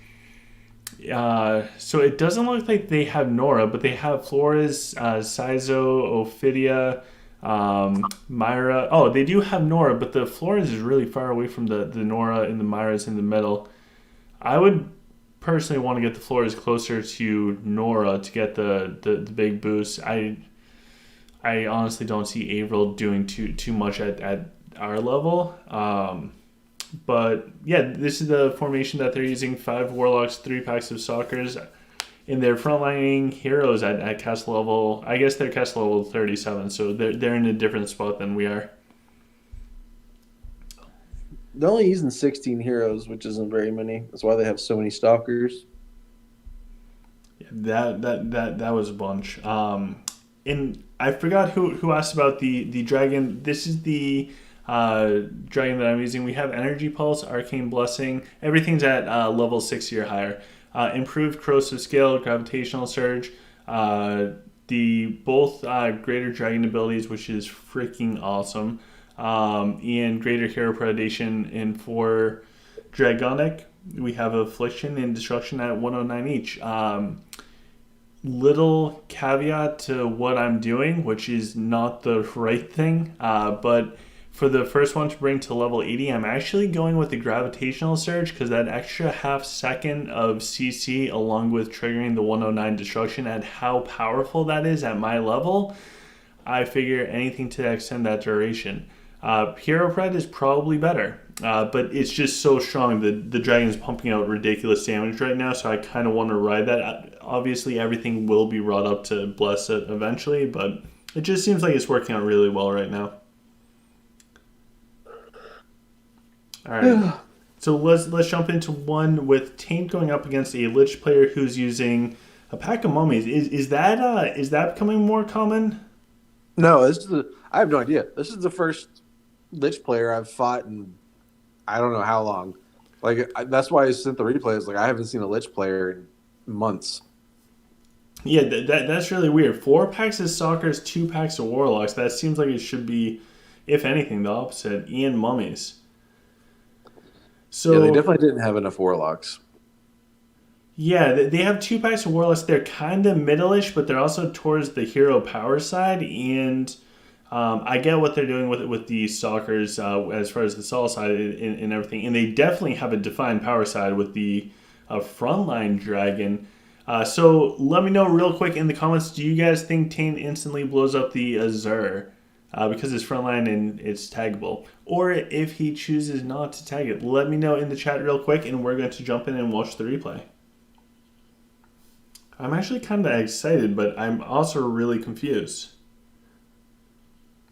[SPEAKER 1] So it doesn't look like they have Nora, but they have Flores, Saizo, Ophidia, Myra. Oh, they do have Nora, but the Flores is really far away from the Nora, and the Myra's in the middle. I would personally want to get the Flores closer to Nora to get the big boost. I honestly don't see Avril doing too much at our level. But yeah, this is the formation that they're using: 5 warlocks, 3 packs of stalkers. In their frontlining heroes at castle level, I guess they're castle level 37, so they're in a different spot than we are.
[SPEAKER 2] They're only using 16 heroes, which isn't very many. That's why they have so many stalkers.
[SPEAKER 1] Yeah, that was a bunch. And I forgot who asked about the dragon. This is the dragon that I'm using. We have Energy Pulse, Arcane Blessing. Everything's at level 60 or higher. Improved corrosive scale, gravitational surge, both greater dragon abilities, which is freaking awesome, and greater hero predation. And for dragonic, we have affliction and destruction at 109 each. Little caveat to what I'm doing, which is not the right thing, but for the first one to bring to level 80, I'm actually going with the gravitational surge because that extra half second of CC along with triggering the 109 destruction, and how powerful that is at my level, I figure anything to extend that duration. Hero Pred is probably better, but it's just so strong. The dragon's pumping out ridiculous damage right now, so I kind of want to ride that. Obviously, everything will be brought up to Bless it eventually, but It just seems like it's working out really well right now. All right. So let's jump into one with Taint going up against a Lich player who's using a pack of mummies. Is that becoming more common?
[SPEAKER 2] No, I have no idea. This is the first Lich player I've fought in I don't know how long. That's why I sent the replays. Like I haven't seen a Lich player in months.
[SPEAKER 1] Yeah, that's really weird. 4 packs of Stalkers, 2 packs of Warlocks. That seems like it should be, if anything, the opposite. Ian Mummies.
[SPEAKER 2] Yeah, they
[SPEAKER 1] So
[SPEAKER 2] definitely didn't have enough Warlocks.
[SPEAKER 1] yeah, they have 2 packs of Warlocks. They're kind of middle-ish, but they're also towards the hero power side. And I get what they're doing with the Stalkers as far as the Sol side and everything. And they definitely have a defined power side with the frontline dragon. So let me know real quick in the comments. Do you guys think Tane instantly blows up the Azure because it's frontline and it's taggable, or if he chooses not to tag it? Let me know in the chat real quick, and we're going to jump in and watch the replay. I'm actually kind of excited, but I'm also really confused.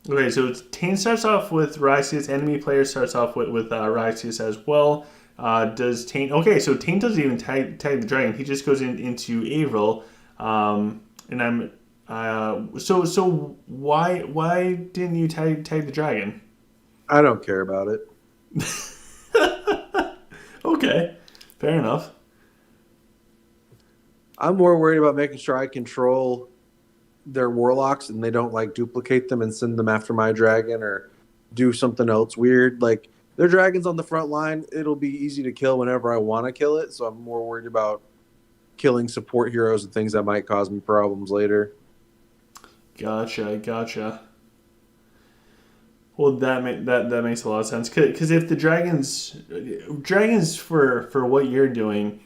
[SPEAKER 1] Okay, so Tane starts off with Ryxius. Enemy player starts off with Ryxius as well. Does Tane? Okay, so Tane doesn't even tag the dragon. He just goes into Avril, and I'm. So why didn't you tag the dragon?
[SPEAKER 2] I don't care about it.
[SPEAKER 1] Okay, fair enough.
[SPEAKER 2] I'm more worried about making sure I control their Warlocks and they don't like duplicate them and send them after my dragon or do something else weird. Like their dragon's on the front line, it'll be easy to kill whenever I want to kill it. So I'm more worried about killing support heroes and things that might cause me problems later.
[SPEAKER 1] Gotcha. Well, that makes a lot of sense. Because if the dragons for what you're doing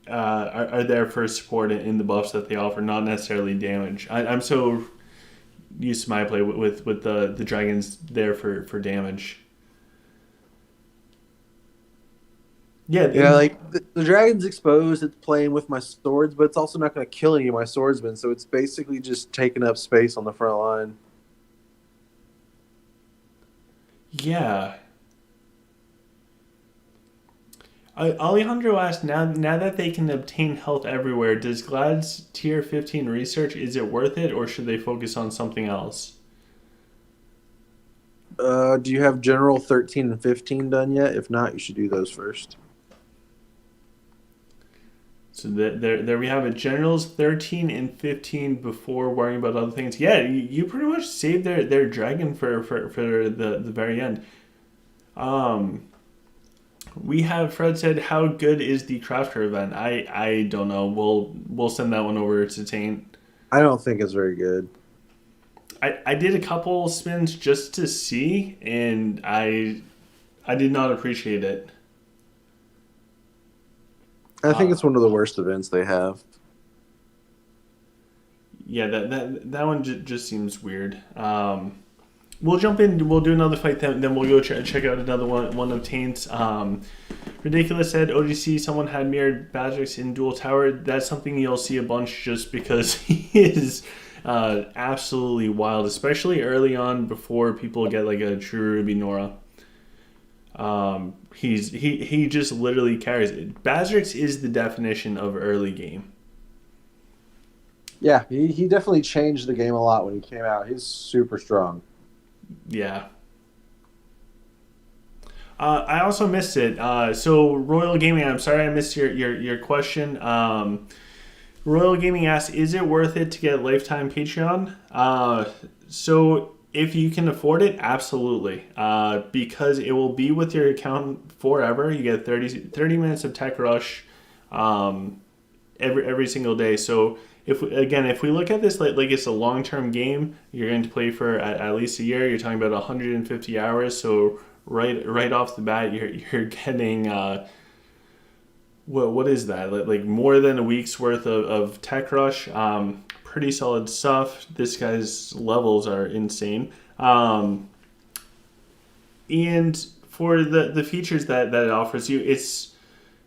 [SPEAKER 1] are there for support in the buffs that they offer, not necessarily damage. I'm so used to my play with the dragons there for damage. Yeah,
[SPEAKER 2] Yeah, like the dragon's exposed, it's playing with my swords, but it's also not going to kill any of my swordsmen. So it's basically just taking up space on the front line.
[SPEAKER 1] yeah. Alejandro asked, now that they can obtain health everywhere, does Glad's tier 15 research, is it worth it, or should they focus on something else?
[SPEAKER 2] Do you have General 13 and 15 done yet? If not, you should do those first.
[SPEAKER 1] So there we have it. Generals 13 and 15 before worrying about other things. Yeah, you pretty much saved their dragon for the very end. Um, we have Fred said, how good is the crafter event? I don't know. We'll send that one over to Taint.
[SPEAKER 2] I don't think it's very good.
[SPEAKER 1] I did a couple spins just to see, and I did not appreciate it.
[SPEAKER 2] I think it's one of the worst events they have.
[SPEAKER 1] Yeah, that one just seems weird. We'll jump in. We'll do another fight. Then we'll go check out another one of Taint's. Ridiculous said OGC. Someone had mirrored Badrix in Duel Tower. That's something you'll see a bunch just because he is absolutely wild, especially early on before people get like a true Ruby Nora. He just literally carries it. Bazrix is the definition of early game.
[SPEAKER 2] Yeah, he definitely changed the game a lot when he came out. He's super strong.
[SPEAKER 1] Yeah. I also missed it. So Royal Gaming, I'm sorry I missed your question. Royal Gaming asks, is it worth it to get lifetime Patreon? So if you can afford it, absolutely. Because it will be with your account forever. You get 30 minutes of Tech Rush every single day. So if we look at this like it's a long-term game, you're going to play for at least a year. You're talking about 150 hours. So right off the bat, you're getting what is that? Like more than a week's worth of Tech Rush. Pretty solid stuff. This guy's levels are insane. And for the features that it offers you,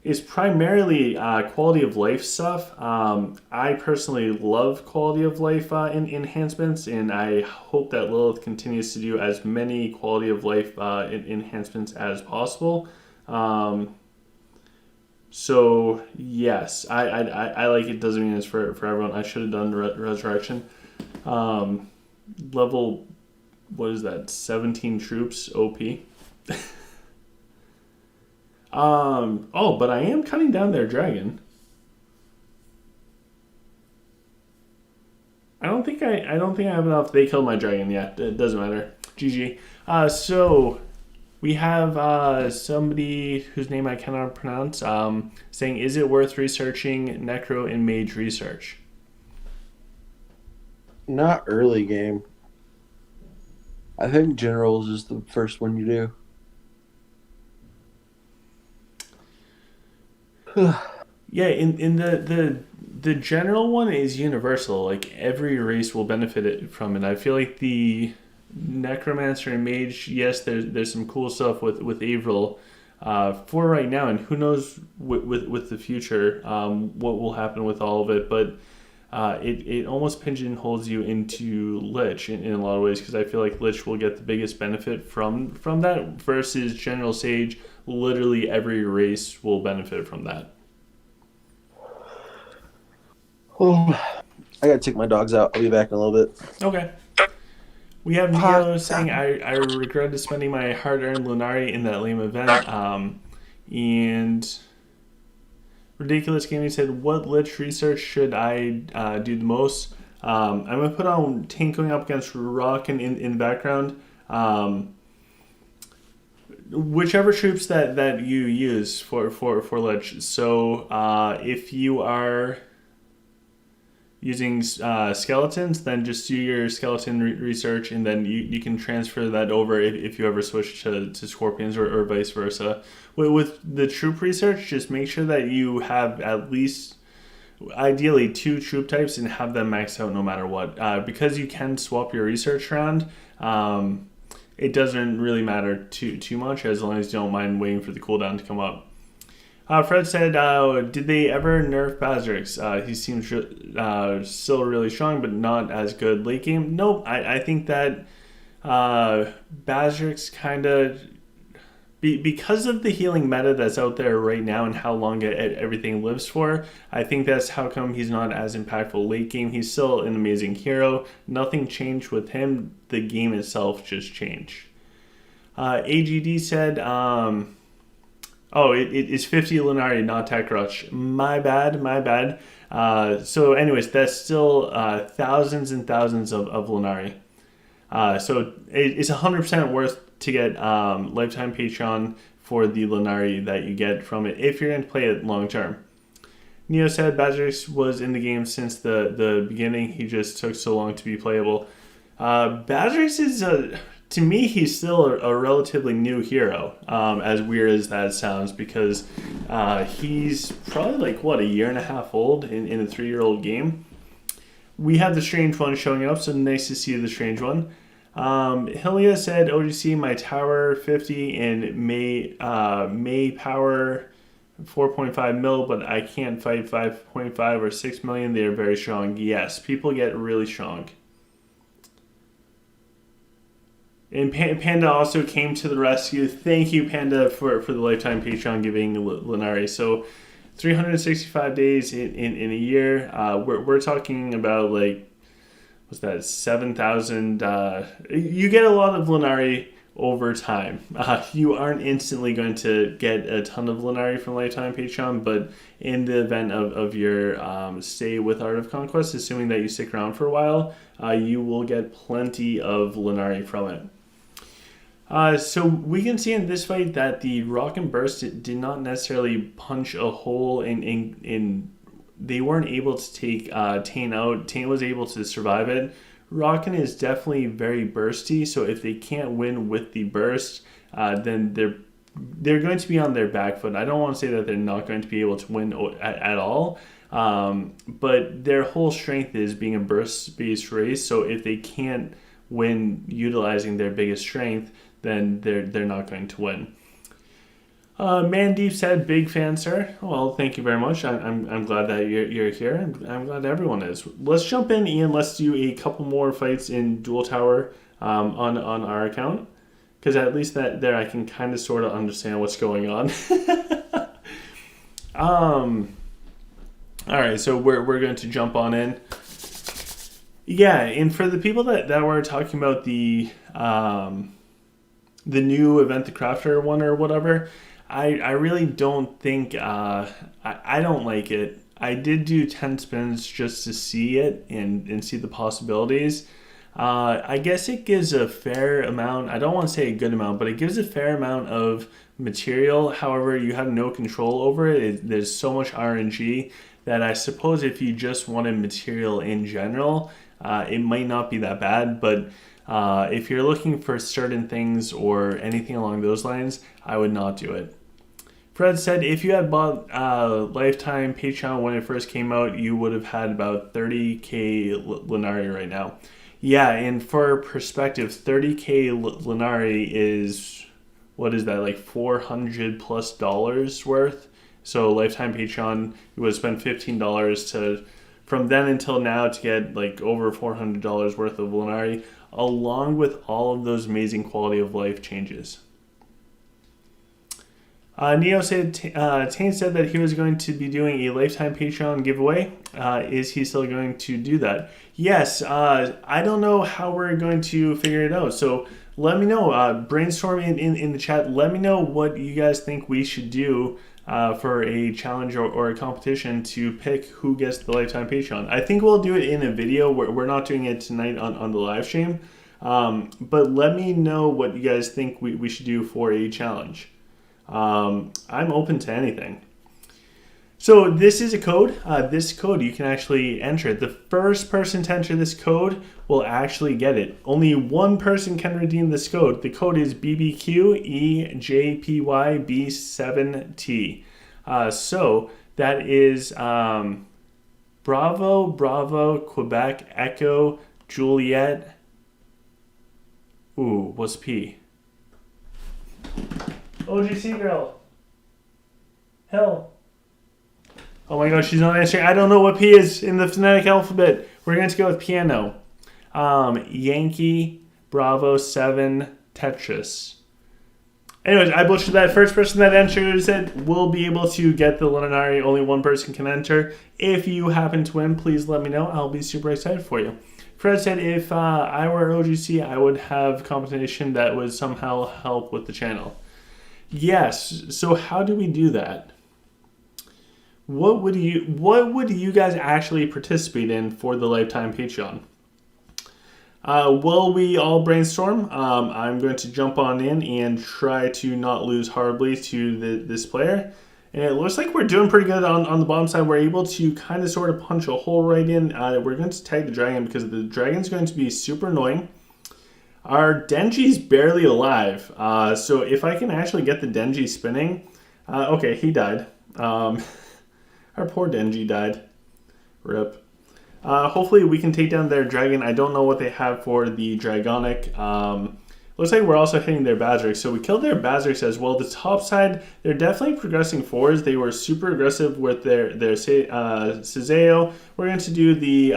[SPEAKER 1] is primarily quality of life stuff. I personally love quality of life enhancements, and I hope that Lilith continues to do as many quality of life enhancements as possible. So yes, I like it. Doesn't mean it's for everyone. I should have done Resurrection. Level, what is that? 17 troops, OP. Oh, but I am cutting down their dragon. I don't think I have enough. They killed my dragon. Yeah, it doesn't matter. GG. So we have somebody whose name I cannot pronounce saying, is it worth researching Necro and Mage research?
[SPEAKER 3] Not early game. I think Generals is the first one you do.
[SPEAKER 1] Yeah, in the general one is universal. Like every race will benefit from it. I feel like the Necromancer and Mage, yes, there's some cool stuff with Avril for right now, and who knows with the future what will happen with all of it. But it almost pigeonholes you into Lich in a lot of ways, because I feel like Lich will get the biggest benefit from that versus General Sage. Literally every race will benefit from that.
[SPEAKER 3] Oh, I gotta take my dogs out. I'll be back in a little bit.
[SPEAKER 1] Okay. We have Neo saying, I regretted spending my hard-earned Lunari in that lame event. And Ridiculous Gaming said, what Lich research should I do the most? I'm going to put on Tank going up against Rock in the background. Whichever troops that you use for Lich. So if you are using skeletons, then just do your skeleton research, and then you can transfer that over if you ever switch to scorpions or vice versa. With the troop research, just make sure that you have at least, ideally, 2 troop types and have them maxed out no matter what. Because you can swap your research around, it doesn't really matter too much, as long as you don't mind waiting for the cooldown to come up. Fred said, did they ever nerf Bazrix? He seems still really strong, but not as good late game. Nope, I think that Bazrix kind of, because of the healing meta that's out there right now and how long everything lives for, I think that's how come he's not as impactful late game. He's still an amazing hero. Nothing changed with him. The game itself just changed. AGD said, it is 50 Lunari, not Tech Rush. My bad. So anyways, that's still thousands and thousands of Lunari. So it's 100% worth to get lifetime Patreon for the Lunari that you get from it if you're going to play it long term. Neo said Bazrix was in the game since the beginning. He just took so long to be playable. Bazrix is to me, he's still a relatively new hero, as weird as that sounds, because he's probably a year and a half old in a 3-year-old game. We have the Strange One showing up, so nice to see the Strange One. Hilia said, OGC, my tower 50 and May power 4.5 mil, but I can't fight 5.5 or 6 million. They are very strong. Yes, people get really strong. And Panda also came to the rescue. Thank you, Panda, for the lifetime Patreon giving Lunari. So 365 days in a year. We're talking about, what's that, 7,000. You get a lot of Lunari over time. You aren't instantly going to get a ton of Lunari from lifetime Patreon, but in the event of your stay with Art of Conquest, assuming that you stick around for a while, you will get plenty of Lunari from it. So we can see in this fight that the Rock and Burst did not necessarily punch a hole in they weren't able to take Tane out. Tane was able to survive it. Rockin' is definitely very bursty, so if they can't win with the burst, then they're going to be on their back foot. I don't want to say that they're not going to be able to win at all, but their whole strength is being a burst-based race, so if they can't win utilizing their biggest strength, then they're not going to win. Mandeep said, "Big fan, sir." Well, thank you very much. I'm glad that you're here. I'm glad everyone is. Let's jump in, Ian. Let's do a couple more fights in Duel Tower on our account, because at least that there I can kind of sort of understand what's going on. All right, so we're going to jump on in. Yeah, and for the people that were talking about the new event, the Crafter one or whatever, I really don't think I don't like it. I did do 10 spins just to see it and see the possibilities. I guess it gives a fair amount. I don't want to say a good amount, but it gives a fair amount of material. However, you have no control over it. There's so much RNG that I suppose if you just wanted material in general, it might not be that bad. But if you're looking for certain things or anything along those lines, I would not do it. Fred said, if you had bought Lifetime Patreon when it first came out, you would have had about 30k Lenari right now. Yeah, and for perspective, 30k Lenari is, what is that, like $400+ worth? So Lifetime Patreon, you would spend $15 to, from then until now, to get like over $400 worth of Lenari, along with all of those amazing quality of life changes. Neo said, Tane said that he was going to be doing a Lifetime Patreon giveaway. Is he still going to do that? Yes. I don't know how we're going to figure it out. So let me know. Brainstorm in the chat. Let me know what you guys think we should do for a challenge or a competition to pick who gets the Lifetime Patreon. I think we'll do it in a video. We're not doing it tonight on the live stream. But let me know what you guys think we should do for a challenge. I'm open to anything. So this is a code. This code you can actually enter it. The first person to enter this code will actually get it. Only one person can redeem this code. The code is BBQEJPYB7T. So that is Bravo, Quebec, Echo, Juliet. Ooh, what's P? OGC girl. Hell. Oh my gosh, she's not answering. I don't know what P is in the phonetic alphabet. We're going to go with piano. Yankee, Bravo, 7, Tetris. Anyways, I butchered that. First person that enters it will be able to get the Lenari. Only one person can enter. If you happen to win, please let me know. I'll be super excited for you. Fred said if I were OGC, I would have competition that would somehow help with the channel. Yes. So how do we do that? What would you guys actually participate in for the Lifetime Patreon? Will we all brainstorm? I'm going to jump on in and try to not lose horribly to this player. And it looks like we're doing pretty good on the bottom side. We're able to kind of sort of punch a hole right in. We're going to tag the dragon because the dragon's going to be super annoying. Our Denji's barely alive. So if I can actually get the Denji spinning. Okay, he died. Our poor Denji died. Rip. Hopefully we can take down their dragon. I don't know what they have for the Dragonic. Looks like we're also hitting their Bazarix. So we killed their Bazarix as well. The top side, they're definitely progressing forwards. They were super aggressive with their Sazeo. We're going to do the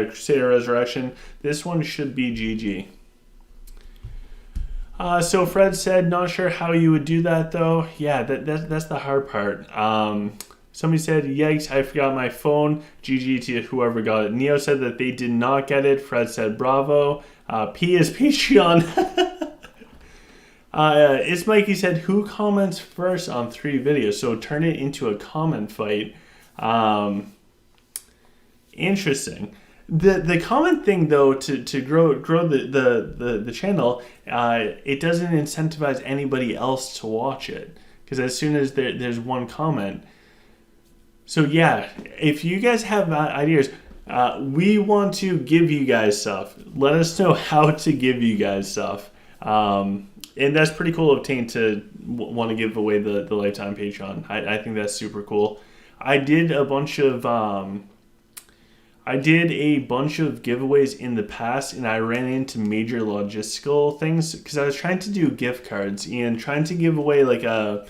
[SPEAKER 1] Crusader Resurrection. This one should be GG. So Fred said, not sure how you would do that though. Yeah, that's the hard part. Somebody said, yikes, I forgot my phone. GG to whoever got it. Neo said that they did not get it. Fred said, bravo. P is Patreon. It's Mikey said, who comments first on 3 videos? So turn it into a comment fight. Interesting. The comment thing though, to grow the channel, it doesn't incentivize anybody else to watch it. Because as soon as there's one comment. So yeah, if you guys have ideas, we want to give you guys stuff. Let us know how to give you guys stuff. And that's pretty cool of Tane to want to give away the Lifetime Patreon. I think that's super cool. I did a bunch of giveaways in the past, and I ran into major logistical things because I was trying to do gift cards and trying to give away like a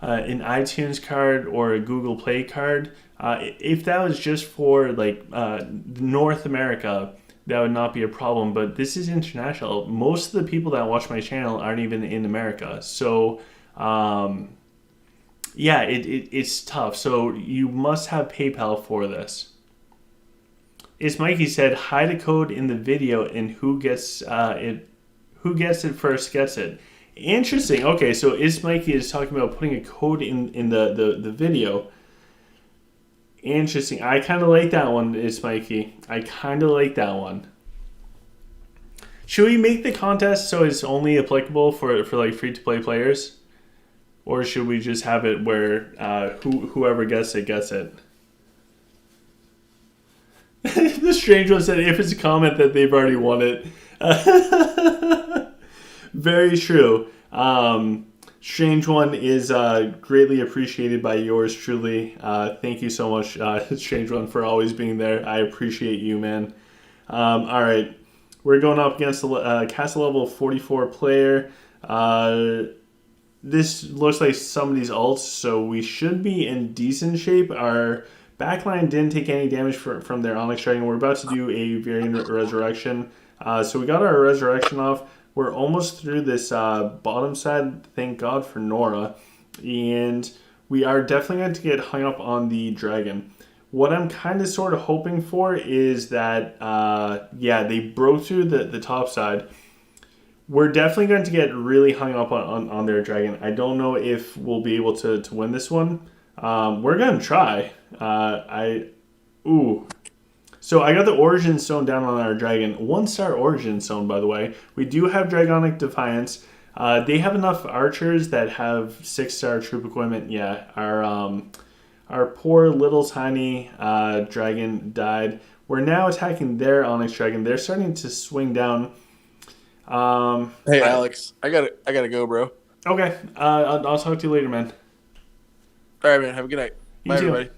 [SPEAKER 1] an iTunes card or a Google Play card. If that was just for like North America, that would not be a problem. But this is international. Most of the people that watch my channel aren't even in America, so yeah, it's tough. So you must have PayPal for this. It's Mikey said, hide a code in the video, and who gets it? Who gets it first gets it. Interesting. Okay, so Is Mikey is talking about putting a code in the video. Interesting. I kind of like that one, Is Mikey. I kind of like that one. Should we make the contest so it's only applicable for like free to play players, or should we just have it where whoever gets it gets it? The strange one said, if it's a comment that they've already won it. Very true. Strange one is greatly appreciated by yours truly. Thank you so much, Strange one, for always being there. I appreciate you, man. All right. We're going up against the castle level 44 player. This looks like somebody's ults, so we should be in decent shape. Our backline didn't take any damage from their Onyx Dragon. We're about to do a variant resurrection. So we got our resurrection off. We're almost through this bottom side. Thank God for Nora. And we are definitely going to get hung up on the dragon. What I'm kind of sort of hoping for is that, yeah, they broke through the top side. We're definitely going to get really hung up on their dragon. I don't know if we'll be able to win this one. We're going to try. So I got the Origin Stone down on our dragon. 1-star Origin Stone, by the way. We do have Dragonic Defiance. They have enough archers that have 6-star troop equipment. Yeah, our poor little tiny dragon died. We're now attacking their Onyx Dragon. They're starting to swing down.
[SPEAKER 2] Hey, Alex, I gotta go, bro.
[SPEAKER 1] Okay, I'll talk to you later, man.
[SPEAKER 2] All right, man. Have a good night.
[SPEAKER 1] You
[SPEAKER 2] Bye,
[SPEAKER 1] too.
[SPEAKER 2] everybody.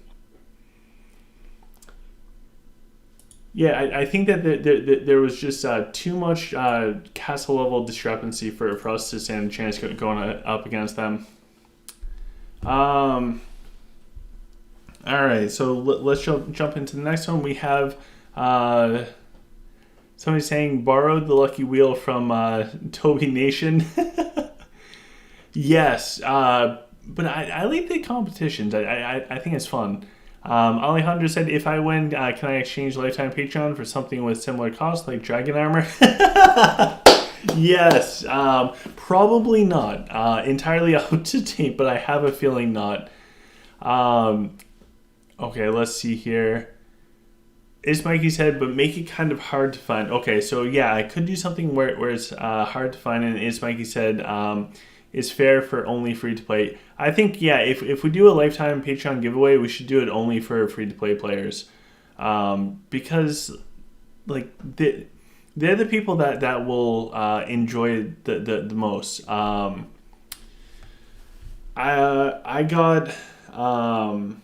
[SPEAKER 1] Yeah, I think that there was just too much castle level discrepancy for us to stand a chance going up against them. All right, so let's jump into the next one. We have somebody saying, borrowed the lucky wheel from Toby Nation. Yes, but I like the competitions. I think it's fun. Alejandro said, if I win, can I exchange lifetime Patreon for something with similar cost, like dragon armor? Yes, probably not. Entirely up to date, but I have a feeling not. Okay, let's see here. Is Mikey said, but make it kind of hard to find. Okay, so yeah, I could do something where it's hard to find, and Is Mikey said is fair for only free to play. I think, yeah, if we do a lifetime Patreon giveaway, we should do it only for free to play players, because like they're the people that will enjoy the most. I got an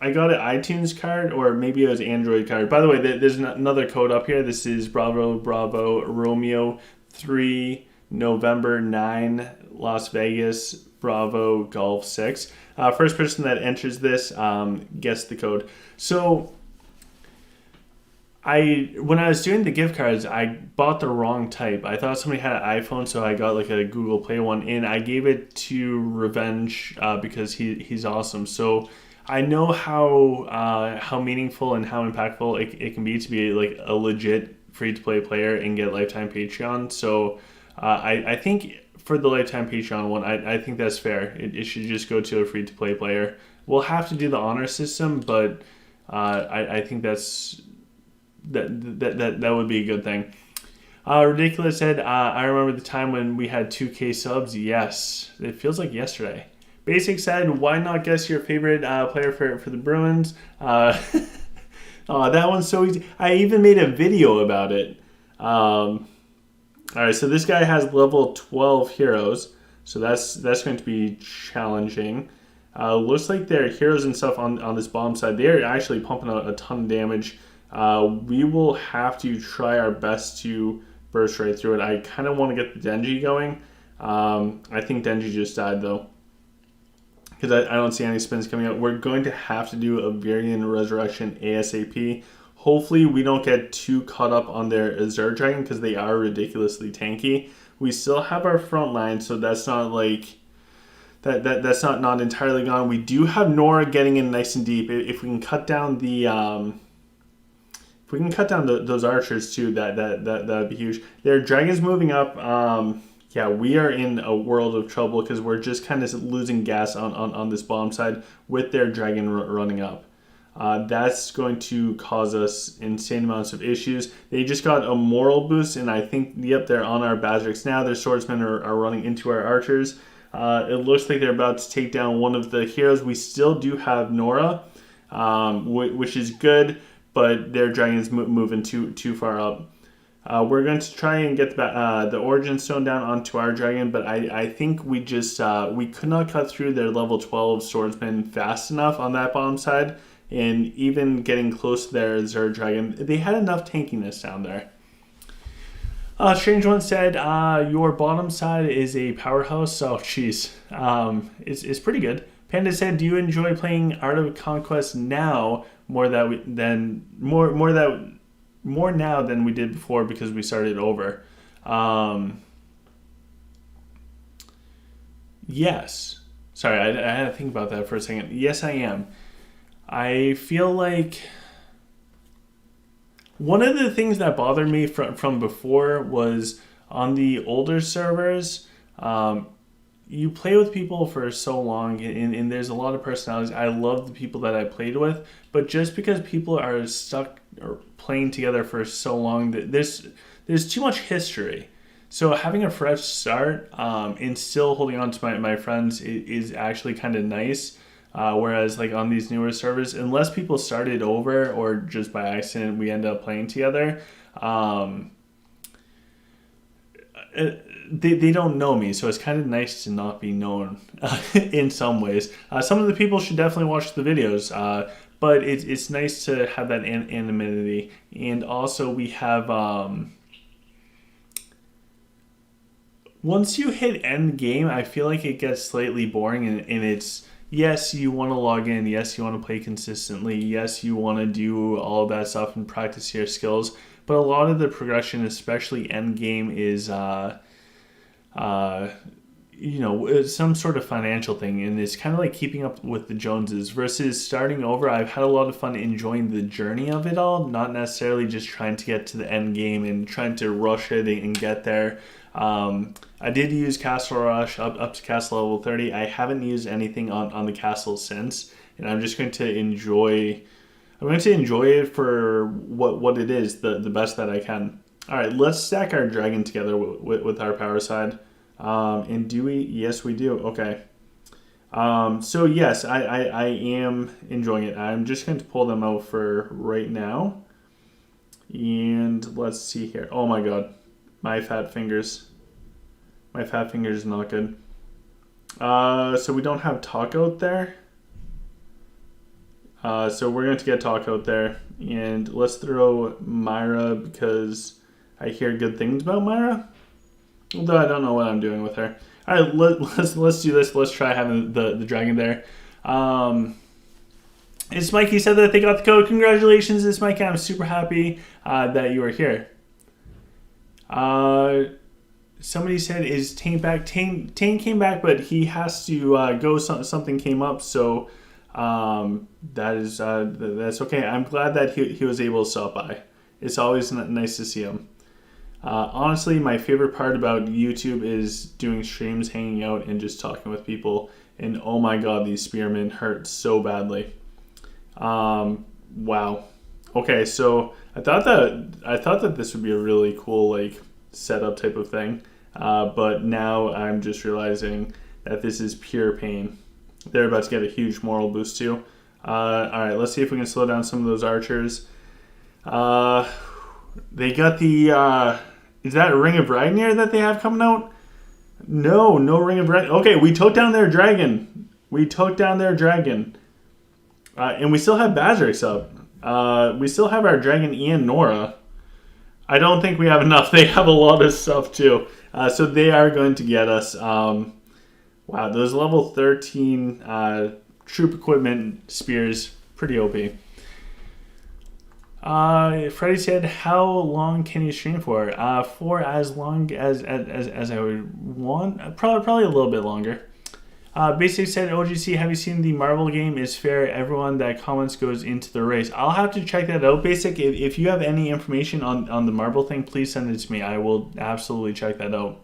[SPEAKER 1] iTunes card, or maybe it was Android card. By the way, there's another code up here. This is Bravo Romeo 3 November 9 Las Vegas Bravo Golf 6. First person that enters this gets the code. So when I was doing the gift cards, I bought the wrong type. I thought somebody had an iPhone, so I got like a Google Play one, and I gave it to Revenge because he's awesome. So I know how meaningful and how impactful it can be to be like a legit free-to-play player and get lifetime Patreon. So I think for the lifetime Patreon one, I think that's fair. It should just go to a free-to-play player. We'll have to do the honor system, but I think that would be a good thing. Ridiculous said, I remember the time when we had 2K subs. Yes, it feels like yesterday. Basic said, why not guess your favorite player for the Bruins? Oh, that one's so easy. I even made a video about it. All right, so this guy has level 12 heroes, so that's going to be challenging. Looks like their heroes and stuff on this bomb side, they're actually pumping out a ton of damage. We will have to try our best to burst right through it. I kind of want to get the Denji going. I think Denji just died, though. because I don't see any spins coming out. We're going to have to do a Varian Resurrection ASAP. Hopefully we don't get too caught up on their Azure Dragon because they are ridiculously tanky. We still have our front line, so that's not like that's not entirely gone. We do have Nora getting in nice and deep. If we can cut down the those archers too, that'd be huge. Their dragon's moving up. Yeah, we are in a world of trouble because we're just kind of losing gas on this bottom side with their dragon running up. That's going to cause us insane amounts of issues. They just got a moral boost, and I think, yep, they're on our Bazrics now. Their swordsmen are running into our archers. It looks like they're about to take down one of the heroes. We still do have Nora, which is good, but their dragon's moving too far up. We're going to try and get the Origin Stone down onto our dragon, but I think we just we could not cut through their level 12 swordsman fast enough on that bottom side. And even getting close to their Azure Dragon, they had enough tankiness down there. Strange One said, your bottom side is a powerhouse. Oh, jeez. It's pretty good. Panda said, do you enjoy playing Art of Conquest now more now than we did before because we started over? Yes. Sorry, I had to think about that for a second. Yes, I am. I feel like one of the things that bothered me from before was on the older servers, you play with people for so long and there's a lot of personalities. I love the people that I played with, but just because people are stuck or playing together for so long, there's too much history. So having a fresh start and still holding on to my friends is actually kind of nice. Whereas like on these newer servers, unless people started over or just by accident we end up playing together, they don't know me, so it's kind of nice to not be known in some ways. Some of the people should definitely watch the videos, but it's nice to have that anonymity. And also we have once you hit end game, I feel like it gets slightly boring, and it's, yes, you want to log in. Yes, you want to play consistently. Yes, you want to do all of that stuff and practice your skills. But a lot of the progression, especially end game, is some sort of financial thing, and it's kind of like keeping up with the Joneses versus starting over. I've had a lot of fun enjoying the journey of it all, not necessarily just trying to get to the end game and trying to rush it and get there. I did use Castle Rush up to castle level 30. I haven't used anything on the castle since, and I'm just going to enjoy. I'm going to enjoy it for what it is, the best that I can. All right, let's stack our dragon together with our power side. And do we? Yes, we do. Okay. So yes, I am enjoying it. I'm just going to pull them out for right now. And let's see here. Oh my god. My fat fingers. My fat fingers is not good. So we don't have Talk out there. So we're going to get Talk out there. And let's throw Myra because I hear good things about Myra. Although I don't know what I'm doing with her. All right, let's do this. Let's try having the dragon there. It's Mikey said that they got the code. Congratulations, it's Mikey. I'm super happy that you are here. Somebody said, is Tane back? Tane came back, but he has to go. Something came up, so that's okay. I'm glad that he was able to stop by. It's always nice to see him. Honestly, my favorite part about YouTube is doing streams, hanging out, and just talking with people. And oh my god, these spearmen hurt so badly. Wow. Okay, so I thought that this would be a really cool like setup type of thing, but now I'm just realizing that this is pure pain. They're about to get a huge moral boost too. All right, let's see if we can slow down some of those archers. They got the is that Ring of Ragnar that they have coming out? No Ring of Ragnar. Okay, we took down their dragon. And we still have Bazrics up. We still have our dragon and Nora. I don't think we have enough. They have a lot of stuff too. So they are going to get us. Wow, those level 13 troop equipment spears, pretty OP. Freddie said, "How long can you stream for?" For as long as I would want. Probably a little bit longer. Basic said, "OGC, have you seen the Marvel game? Is fair. Everyone that comments goes into the race." I'll have to check that out. Basic, if you have any information on the Marvel thing, please send it to me. I will absolutely check that out.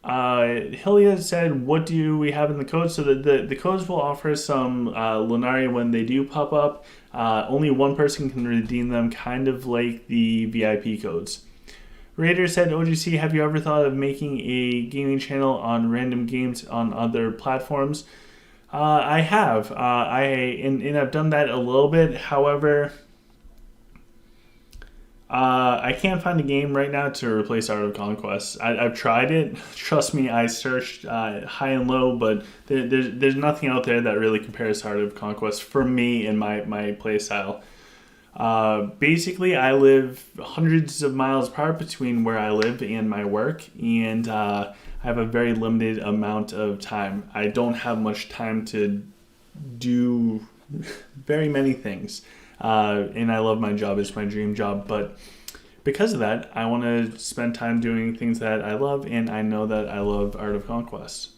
[SPEAKER 1] Hillia said, "What do we have in the codes?" So the codes will offer some Lunaria when they do pop up. Only one person can redeem them, kind of like the VIP codes. Raider said, "OGC, have you ever thought of making a gaming channel on random games on other platforms?" I have. And I've done that a little bit. However, I can't find a game right now to replace Art of Conquest. I've tried it. Trust me, I searched high and low, but there's nothing out there that really compares to Art of Conquest for me and my play style. Basically, I live hundreds of miles apart between where I live and my work, and I have a very limited amount of time. I don't have much time to do very many things. And I love my job. It's my dream job. But because of that, I want to spend time doing things that I love, and I know that I love Art of Conquest.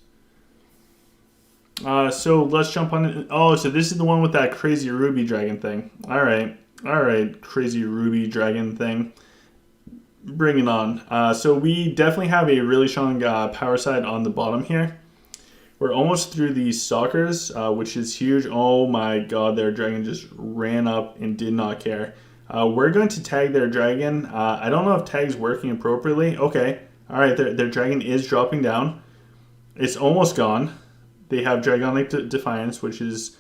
[SPEAKER 1] So let's jump on it. Oh, so this is the one with that crazy ruby dragon thing. All right, crazy ruby dragon thing. Bring it on. So we definitely have a really strong power side on the bottom here. We're almost through these stalkers, which is huge. Oh my god, their dragon just ran up and did not care. We're going to tag their dragon. I don't know if tag's working appropriately. Okay, all right, their dragon is dropping down. It's almost gone. They have Dragonic Defiance, which is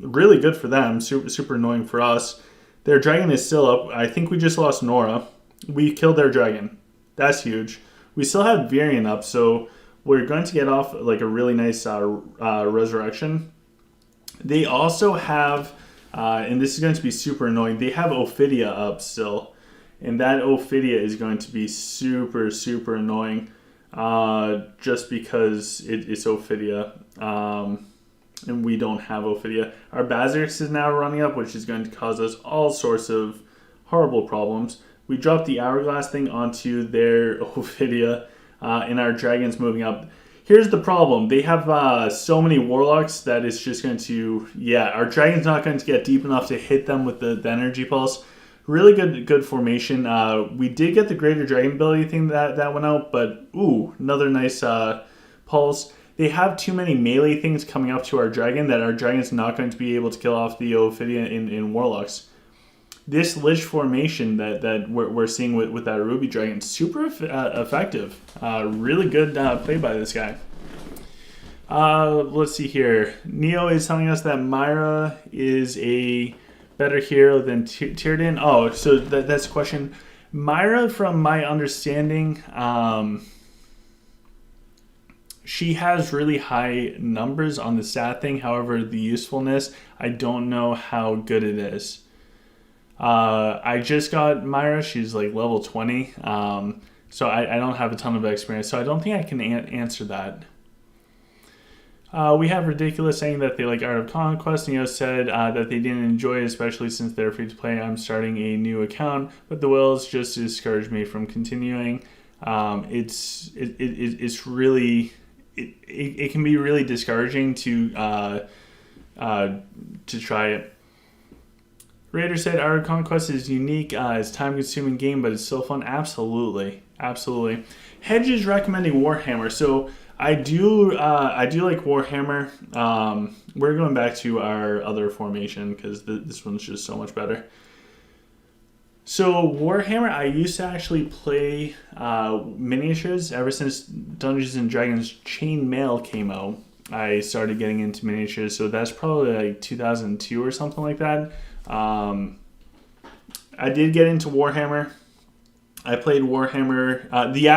[SPEAKER 1] really good for them, super annoying for us. Their dragon is still up. I think we just lost Nora. We killed their dragon. That's huge. We still have Virion up, so we're going to get off like a really nice resurrection. They also have, and this is going to be super annoying, they have Ophidia up still. And that Ophidia is going to be super, super annoying just because it's Ophidia. And we don't have Ophidia. Our Bazarix is now running up, which is going to cause us all sorts of horrible problems. We dropped the Hourglass thing onto their Ophidia. And our dragon's moving up. Here's the problem. They have so many warlocks that it's just going to... Yeah, our dragon's not going to get deep enough to hit them with the energy pulse. Really good formation. We did get the greater dragon ability thing that went out, but ooh, another nice pulse. They have too many melee things coming up to our dragon that our dragon's not going to be able to kill off the Ophidia in warlocks. This Lich formation that we're seeing with that Ruby Dragon, super effective. Really good play by this guy. Let's see here. Neo is telling us that Myra is a better hero than Tyrden. Oh, so that's a question. Myra, from my understanding, she has really high numbers on the stat thing. However, the usefulness, I don't know how good it is. I just got Myra. She's like level 20. So I don't have a ton of experience. So I don't think I can answer that. We have Ridiculous saying that they like Art of Conquest. Neo said that they didn't enjoy it, especially since they're free to play. I'm starting a new account, but the Wills just discouraged me from continuing. It's really... It can be really discouraging to try it. Raider said, "Art of Conquest is unique. It's a time-consuming game, but it's still fun." Absolutely. Hedge is recommending Warhammer. So I do like Warhammer. We're going back to our other formation because this one's just so much better. So Warhammer, I used to actually play miniatures ever since Dungeons and Dragons Chainmail came out. I started getting into miniatures, so that's probably like 2002 or something like that. I did get into Warhammer. I played Warhammer, the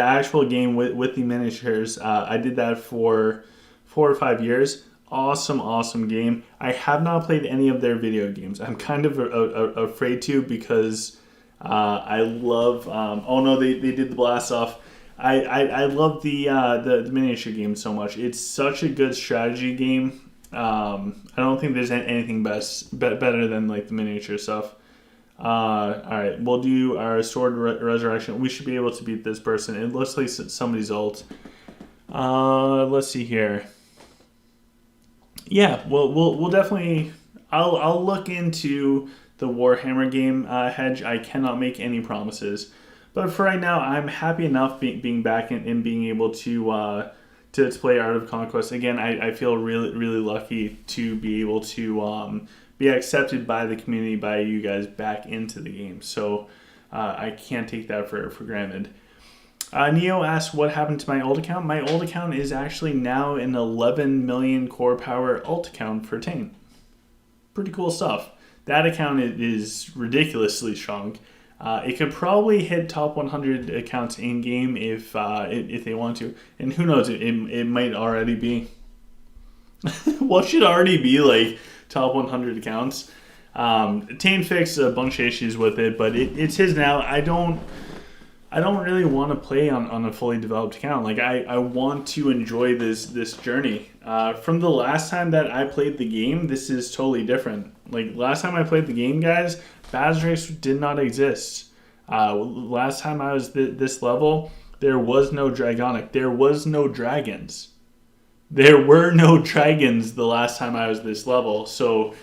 [SPEAKER 1] actual game with the miniatures. I did that for 4 or 5 years. Awesome game. I have not played any of their video games. I'm kind of afraid to because I love. Oh no, they did the blast off. I love the miniature game so much. It's such a good strategy game. I don't think there's anything better than like the miniature stuff. All right, we'll do our sword resurrection. We should be able to beat this person. It looks like somebody's ult. Let's see here. Yeah, we'll definitely. I'll look into the Warhammer game, Hedge. I cannot make any promises, but for right now, I'm happy enough being back and being able to play Art of Conquest again. I feel really lucky to be able to be accepted by the community, by you guys, back into the game. So I can't take that for granted. Neo asks, what happened to my ult account? My ult account is actually now an 11 million core power ult account for Tane. Pretty cool stuff. That account is ridiculously strong. It could probably hit top 100 accounts in game if they want to, and who knows? It might already be. Well, it should already be like top 100 accounts. Tane fixed a bunch of issues with it, but it's his now. I don't really want to play on a fully developed account. Like I want to enjoy this journey. From the last time that I played the game, this is totally different. Like last time I played the game, guys, Bazrex did not exist. Last time I was this level, there was no Dragonic. There was no dragons. There were no dragons the last time I was this level. So,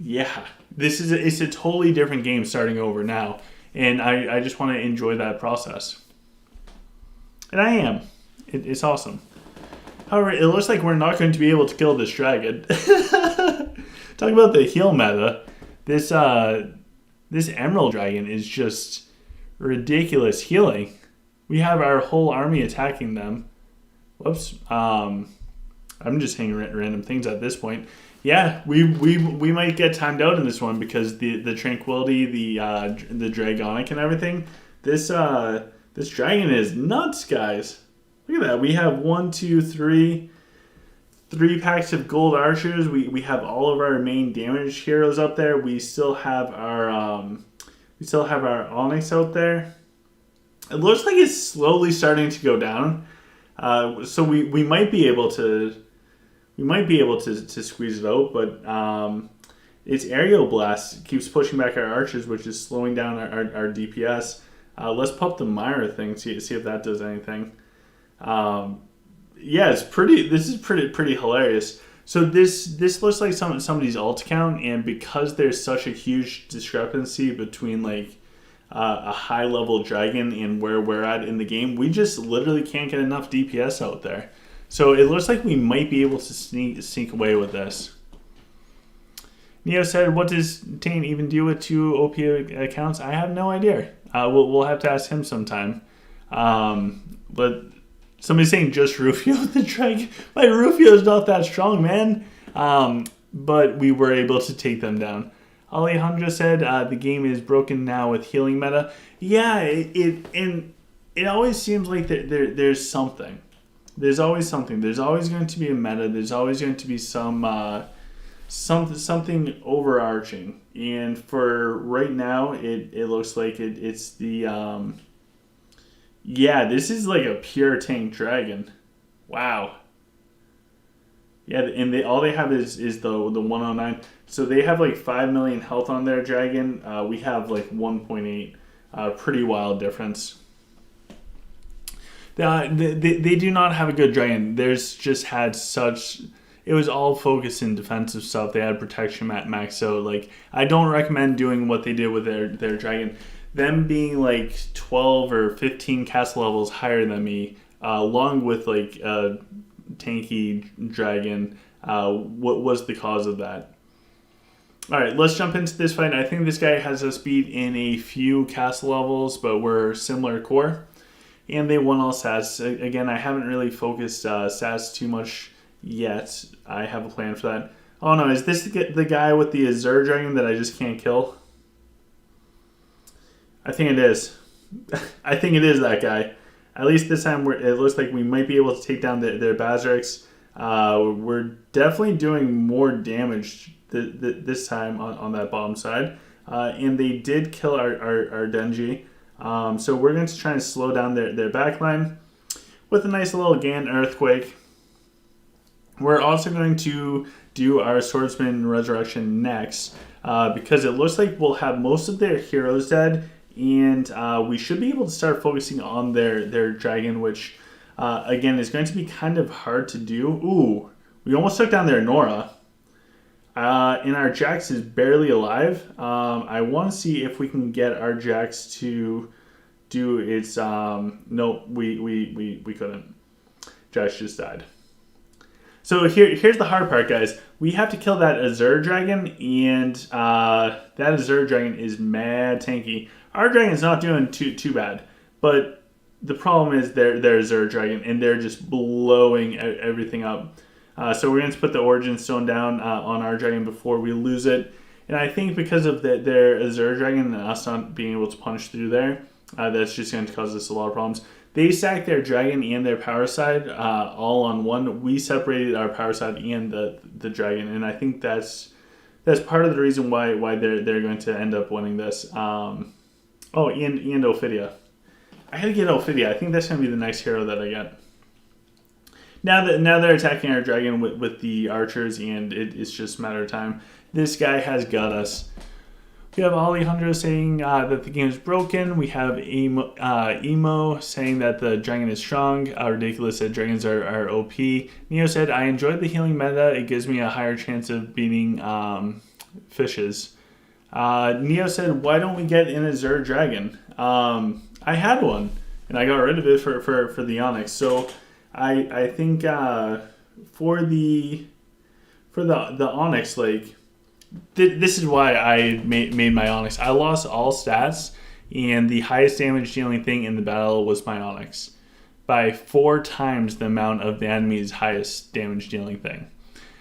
[SPEAKER 1] yeah, it's a totally different game starting over now. And I just want to enjoy that process. And I am. It's awesome. However, it looks like we're not going to be able to kill this dragon. Talk about the heal meta. This Emerald Dragon is just ridiculous healing. We have our whole army attacking them. Whoops. I'm just hanging random things at this point. Yeah, we might get timed out in this one because the Tranquility, the Dragonic and everything. This dragon is nuts, guys. Look at that. We have 3 packs of gold archers. We have all of our main damage heroes up there. We still have our Onyx out there. It looks like it's slowly starting to go down. So we might be able to squeeze it out, but its aerial blast keeps pushing back our archers, which is slowing down our DPS. Let's pop the Myra thing, see if that does anything. Yeah, it's pretty. This is pretty hilarious. So this looks like somebody's ult count, and because there's such a huge discrepancy between like a high level dragon and where we're at in the game, we just literally can't get enough DPS out there. So it looks like we might be able to sneak away with this. Neo said, "What does Tane even do with 2 OP accounts?" I have no idea. We'll have to ask him sometime. But somebody's saying just Rufio the dragon. My Rufio is not that strong, man. But we were able to take them down. Alejandro said the game is broken now with healing meta. Yeah, it always seems like there's something. There's always something. There's always going to be a meta. There's always going to be something overarching. And for right now, it looks like it's the yeah. This is like a pure tank dragon. Wow. Yeah, and all they have is the 109. So they have like 5 million health on their dragon. We have like 1.8. Pretty wild difference. They do not have a good dragon. There's just had such... It was all focused in defensive stuff. They had protection at max. So like, I don't recommend doing what they did with their dragon. Them being like 12 or 15 castle levels higher than me, along with like a tanky dragon, what was the cause of that? All right, let's jump into this fight. I think this guy has us beat in a few castle levels, but we're similar core. And they won all stats. Again, I haven't really focused stats too much yet. I have a plan for that. Oh no, is this the guy with the Azure Dragon that I just can't kill? I think it is. I think it is that guy. At least this time, it looks like we might be able to take down their Bazrex. We're definitely doing more damage this time on that bottom side. and they did kill our Denji. So we're going to try and slow down their backline with a nice little Gan Earthquake. We're also going to do our Swordsman Resurrection next because it looks like we'll have most of their heroes dead, and we should be able to start focusing on their dragon, which again is going to be kind of hard to do. Ooh, we almost took down their Nora. And our Jax is barely alive. I want to see if we can get our Jax to do its. Nope, we couldn't. Jax just died. So here's the hard part, guys. We have to kill that Azure Dragon, and that Azure Dragon is mad tanky. Our Dragon's not doing too bad, but the problem is their Azure Dragon, and they're just blowing everything up. So we're going to put the Origin Stone down on our Dragon before we lose it. And I think because of their Azure Dragon and us not being able to punch through there, that's just going to cause us a lot of problems. They stacked their Dragon and their power side all on one. We separated our power side and the Dragon, and I think that's part of the reason why they're going to end up winning this. And Ophidia. I had to get Ophidia. I think that's going to be the next hero that I get. Now they're attacking our Dragon with the archers, and it's just a matter of time. This guy has got us. We have Alejandro saying that the game is broken. We have Emo saying that the dragon is strong. Ridiculous that dragons are OP. Neo said, I enjoyed the healing meta. It gives me a higher chance of beating fishes. Neo said, why don't we get an Azure Dragon? I had one, and I got rid of it for the Onyx. So I think for the Onyx, like, this is why I made my Onyx. I lost all stats, and the highest damage dealing thing in the battle was my Onyx by 4 times the amount of the enemy's highest damage dealing thing.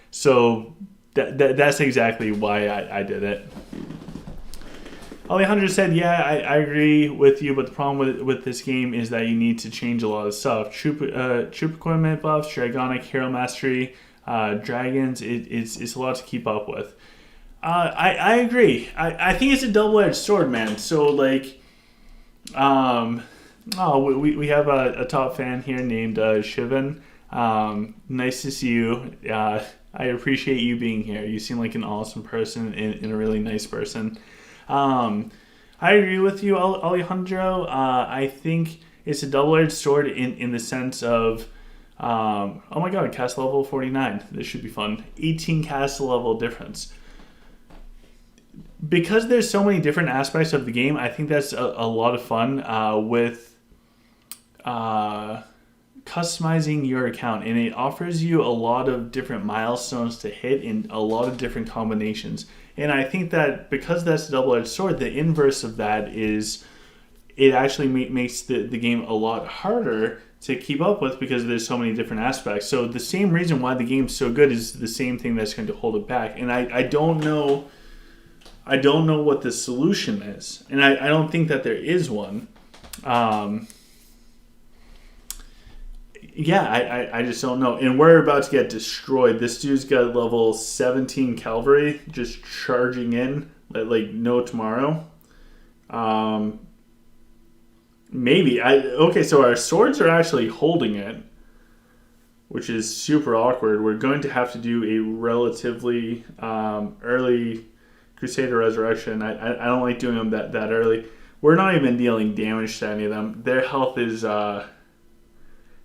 [SPEAKER 1] So that's exactly why I did it. Alejandro said, yeah, I agree with you, but the problem with this game is that you need to change a lot of stuff. Troop equipment buffs, Dragonic, Hero Mastery, Dragons, it's a lot to keep up with. I agree. I think it's a double-edged sword, man. So, like, we have a top fan here named Shivan. Nice to see you. I appreciate you being here. You seem like an awesome person and a really nice person. I agree with you, Alejandro. I think it's a double-edged sword in the sense of, oh my god, cast level 49. This should be fun. 18 cast level difference. Because there's so many different aspects of the game, I think that's a lot of fun with customizing your account. And it offers you a lot of different milestones to hit in a lot of different combinations. And I think that because that's a double-edged sword, the inverse of that is it actually makes the game a lot harder to keep up with because there's so many different aspects. So the same reason why the game's so good is the same thing that's going to hold it back. And I don't know what the solution is. And I don't think that there is one. I just don't know. And we're about to get destroyed. This dude's got level 17 cavalry just charging in like no tomorrow. Maybe. Okay, so our swords are actually holding it, which is super awkward. We're going to have to do a relatively early Crusader Resurrection. I don't like doing them that early. We're not even dealing damage to any of them. Their health is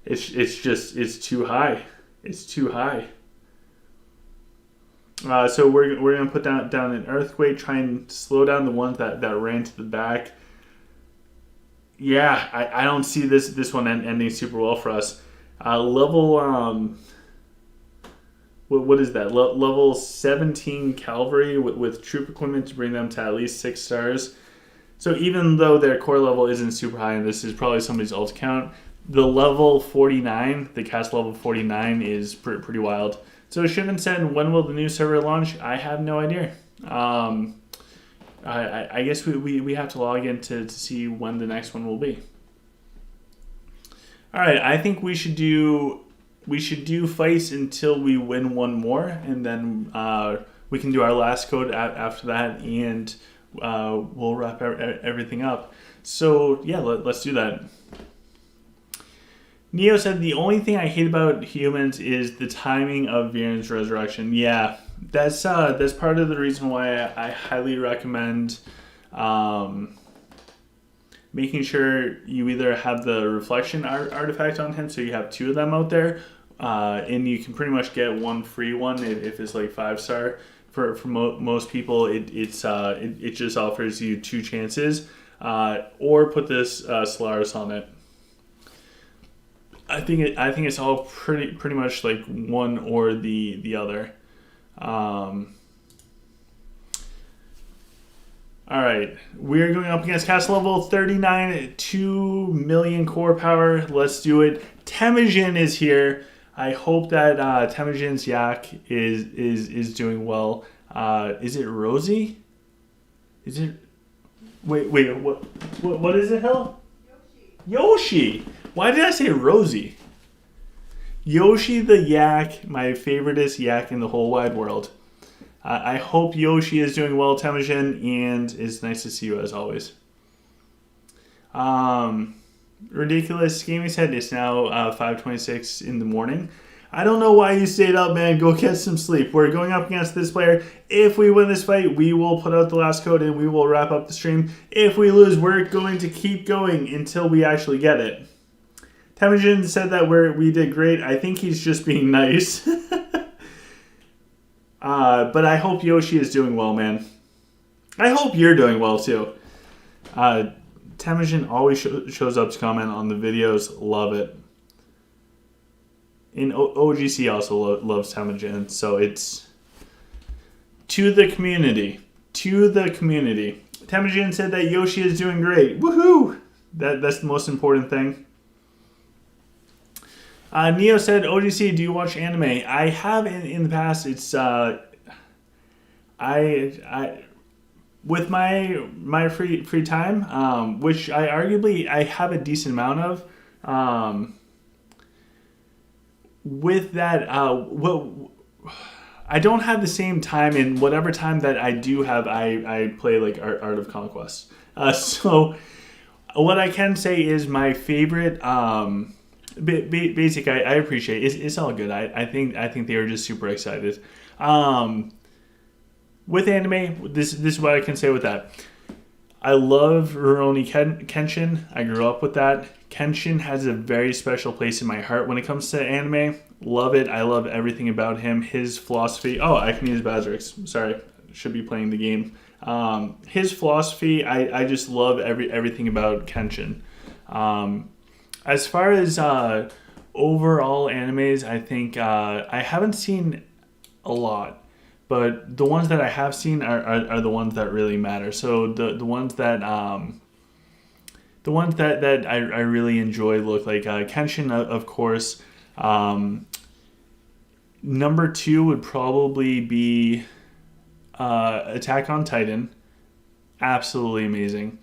[SPEAKER 1] it's too high. It's too high. So we're gonna put down an Earthquake, try and slow down the ones that ran to the back. Yeah, I don't see this one ending super well for us. Level what is that? Level 17 cavalry with troop equipment to bring them to at least 6 stars. So even though their core level isn't super high, and this is probably somebody's ult count, the level 49, the cast level 49 is pretty wild. So Shivan said, when will the new server launch? I have no idea. I guess we have to log in to see when the next one will be. All right, I think we should do fights until we win one more, and then we can do our last code after that, and we'll wrap everything up. So yeah, let's do that. Neo said the only thing I hate about humans is the timing of Viren's resurrection. Yeah, that's part of the reason why I highly recommend making sure you either have the reflection artifact on him, so you have 2 of them out there, and you can pretty much get one free one if it's like 5-star. For most people, it just offers you 2 chances, or put this Solaris on it. I think it's all pretty much like one or the other. All right, we're going up against Castle Level 39, 2 million core power. Let's do it. Temujin is here. I hope that Temujin's yak is doing well. Is it Rosie? Is it? Wait. What is it, Hell? Yoshi. Why did I say Rosie? Yoshi the yak, my favoriteest yak in the whole wide world. I hope Yoshi is doing well, Temujin, and it's nice to see you as always. Ridiculous Gaming said it's now 5:26 in the morning. I don't know why you stayed up, man. Go get some sleep. We're going up against this player. If we win this fight, we will put out the last code and we will wrap up the stream. If we lose, we're going to keep going until we actually get it. Temujin said that we did great. I think he's just being nice. But I hope Yoshi is doing well, man. I hope you're doing well, too. Temujin always shows up to comment on the videos. Love it. And OGC also loves Temujin. So it's to the community. To the community. Temujin said that Yoshi is doing great. Woohoo! That's the most important thing. Neo said, OGC, do you watch anime? I have in the past. It's I with my free time, which I have a decent amount of. With that, I don't have the same time, and whatever time that I do have, I play like Art of Conquest. So what I can say is my favorite. Basic, I appreciate it's all good. I think they were just super excited. With anime, this is what I can say with that. I love Rurouni Kenshin. I grew up with that. Kenshin has a very special place in my heart when it comes to anime. Love it. I love everything about him. His philosophy. Oh, I can use Bazrix. Sorry, should be playing the game. His philosophy. I just love everything about Kenshin. As far as overall animes, I think I haven't seen a lot, but the ones that I have seen are the ones that really matter. So the ones that I really enjoy look like Kenshin, of course. Number 2 would probably be Attack on Titan. Absolutely amazing.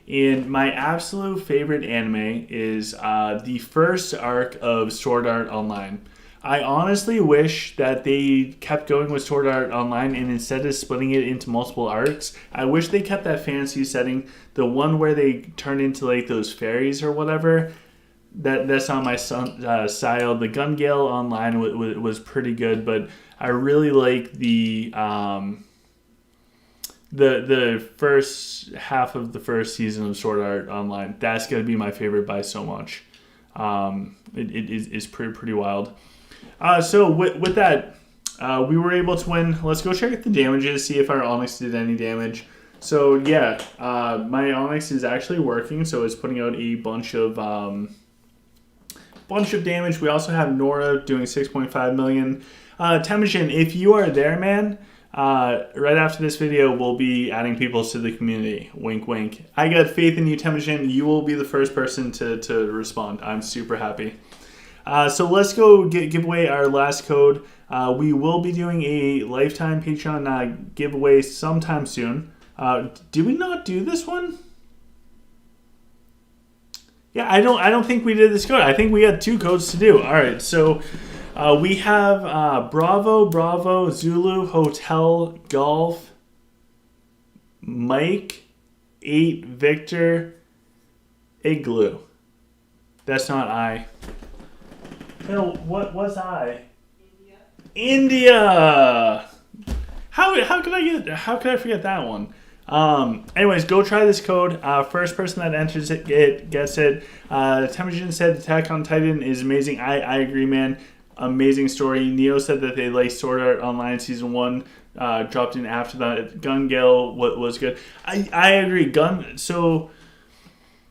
[SPEAKER 1] And my absolute favorite anime is the first arc of Sword Art Online. I honestly wish that they kept going with Sword Art Online, and instead of splitting it into multiple arcs, I wish they kept that fantasy setting. The one where they turn into like those fairies or whatever. That's not my style. The Gun Gale Online was pretty good, but I really like the first half of the first season of Sword Art Online. That's going to be my favorite by so much. It is pretty wild. So with that, we were able to win. Let's go check out the damages, see if our Onyx did any damage. So yeah, my Onyx is actually working, so it's putting out a bunch of damage. We also have Nora doing 6.5 million. Temujin, if you are there, man, right after this video, we'll be adding people to the community. Wink, wink. I got faith in you, Temujin. You will be the first person to respond. I'm super happy. So let's go give away our last code. We will be doing a lifetime Patreon giveaway sometime soon. Did we not do this one? Yeah, I don't think we did this code. I think we had 2 codes to do. All right, so we have Bravo, Zulu, Hotel, Golf, Mike 8 Victor Igloo. That's not I. No, what was I? India. How could I forget that one? Anyways, go try this code. First person that enters it gets it. Temujin said Attack on Titan is amazing. I agree, man. Amazing story. Neo said that they like Sword Art Online Season 1. Dropped in after that. Gun Gale was good. I agree. So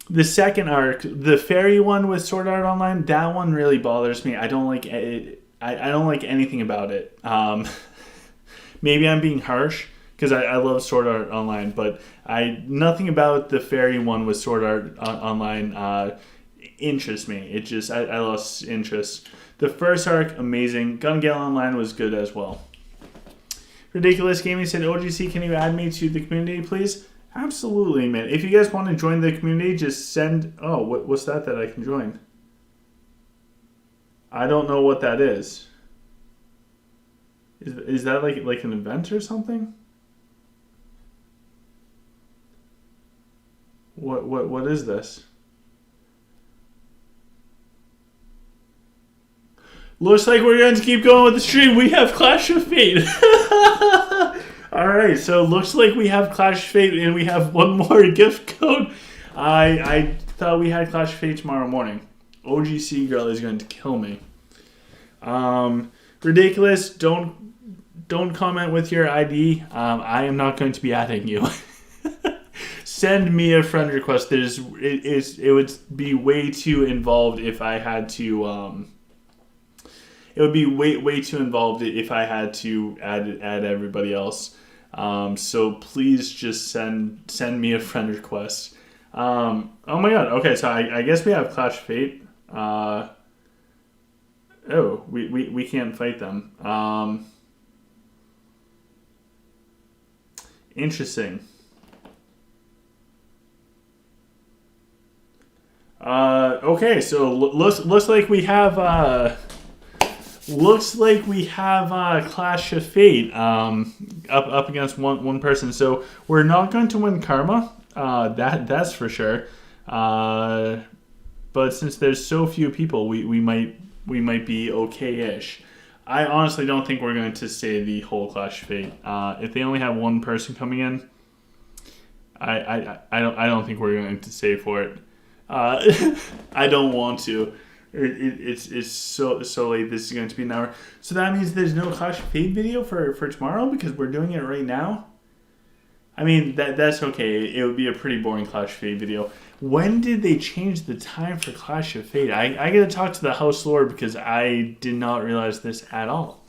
[SPEAKER 1] the second arc, the fairy one with Sword Art Online, that one really bothers me. I don't like it. I don't like anything about it. Maybe I'm being harsh because I love Sword Art Online, but nothing about the fairy one with Sword Art Online interests me. It just I lost interest. The first arc, amazing. Gun Gale Online was good as well. Ridiculous Gaming said, OGC, can you add me to the community, please? Absolutely, man. If you guys want to join the community, just send... Oh, what's that I can join? I don't know what that is. Is that like an event or something? What is this? Looks like we're going to keep going with the stream. We have Clash of Fate. Alright, so looks like we have Clash of Fate and we have one more gift code. I thought we had Clash of Fate tomorrow morning. OGC girl is going to kill me. Ridiculous, don't comment with your ID. I am not going to be adding you. Send me a friend request. It would be way too involved if I had to... It would be way too involved if I had to add everybody else. So please just send me a friend request. Oh my god. Okay, so I guess we have Clash of Fate. We can't fight them. Interesting. Okay, so looks like we have Clash of Fate up against one person. So we're not going to win Karma. That's for sure. But since there's so few people, we might be okay-ish. I honestly don't think we're going to stay the whole Clash of Fate. If they only have one person coming in, I don't think we're going to stay for it. I don't want to. It's so late. This is going to be an hour. So that means there's no Clash of Fate video for tomorrow because we're doing it right now. I mean, that's okay. It would be a pretty boring Clash of Fate video. When did they change the time for Clash of Fate? I got to talk to the House Lord because I did not realize this at all.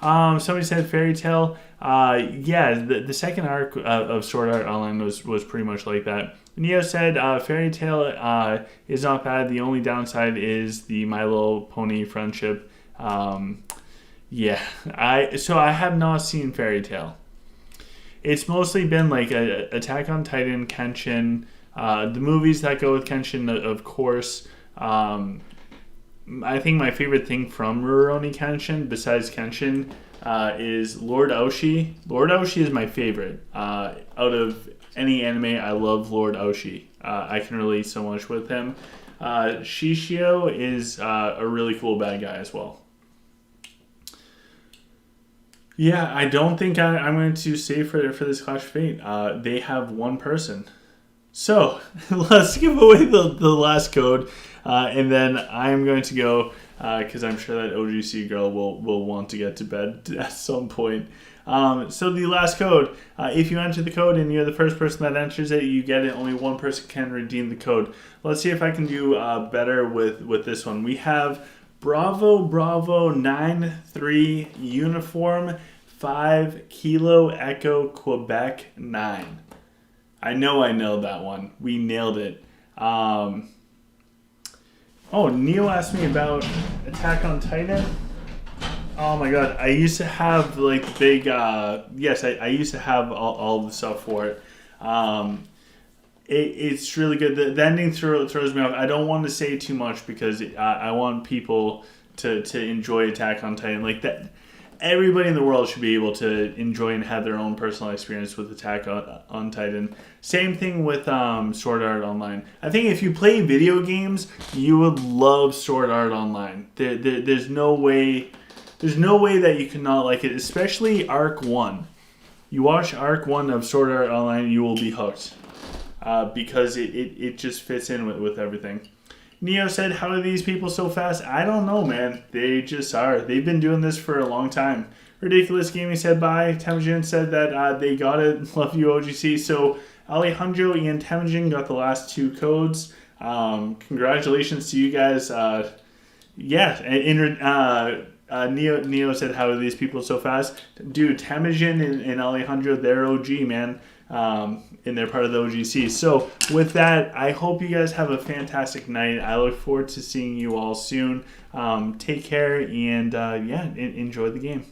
[SPEAKER 1] Somebody said Fairy Tail. Yeah, the second arc of Sword Art Online was pretty much like that. Neo said Fairy Tail is not bad. The only downside is the My Little Pony friendship. Yeah, I have not seen Fairy Tail. It's mostly been like Attack on Titan, Kenshin, the movies that go with Kenshin, of course. I think my favorite thing from Rurouni Kenshin, besides Kenshin, is Lord Aoshi. Lord Aoshi is my favorite. Out of any anime, I love Lord Aoshi. I can relate so much with him. Shishio is a really cool bad guy as well. Yeah, I don't think I'm going to stay for this Clash of Fate. They have one person. So, let's give away the last code, and then I'm going to go, because I'm sure that OGC girl will want to get to bed at some point. So the last code, if you enter the code and you're the first person that enters it, you get it. Only one person can redeem the code. Let's see if I can do better with this one. We have Bravo 93 Uniform 5 Kilo Echo Quebec 9. I know I nailed that one. We nailed it. Oh, Neil asked me about Attack on Titan. Oh my god, I used to have like big, yes, I used to have all the stuff for it. It's really good. The ending throws me off. I don't want to say too much because I want people to enjoy Attack on Titan. Like everybody in the world should be able to enjoy and have their own personal experience with Attack on Titan. Same thing with Sword Art Online. I think if you play video games, you would love Sword Art Online. There's no way that you cannot like it, especially Arc 1. You watch Arc 1 of Sword Art Online, you will be hooked. Because it just fits in with everything. Neo said, how are these people so fast? I don't know, man. They just are. They've been doing this for a long time. Ridiculous Gaming said bye. Temujin said that they got it. Love you, OGC. So Alejandro and Temujin got the last 2 codes. Congratulations to you guys. Neo said, how are these people so fast? Dude, Temujin and Alejandro, they're OG, man. And they're part of the OGC. So with that, I hope you guys have a fantastic night. I look forward to seeing you all soon. Take care and enjoy the game.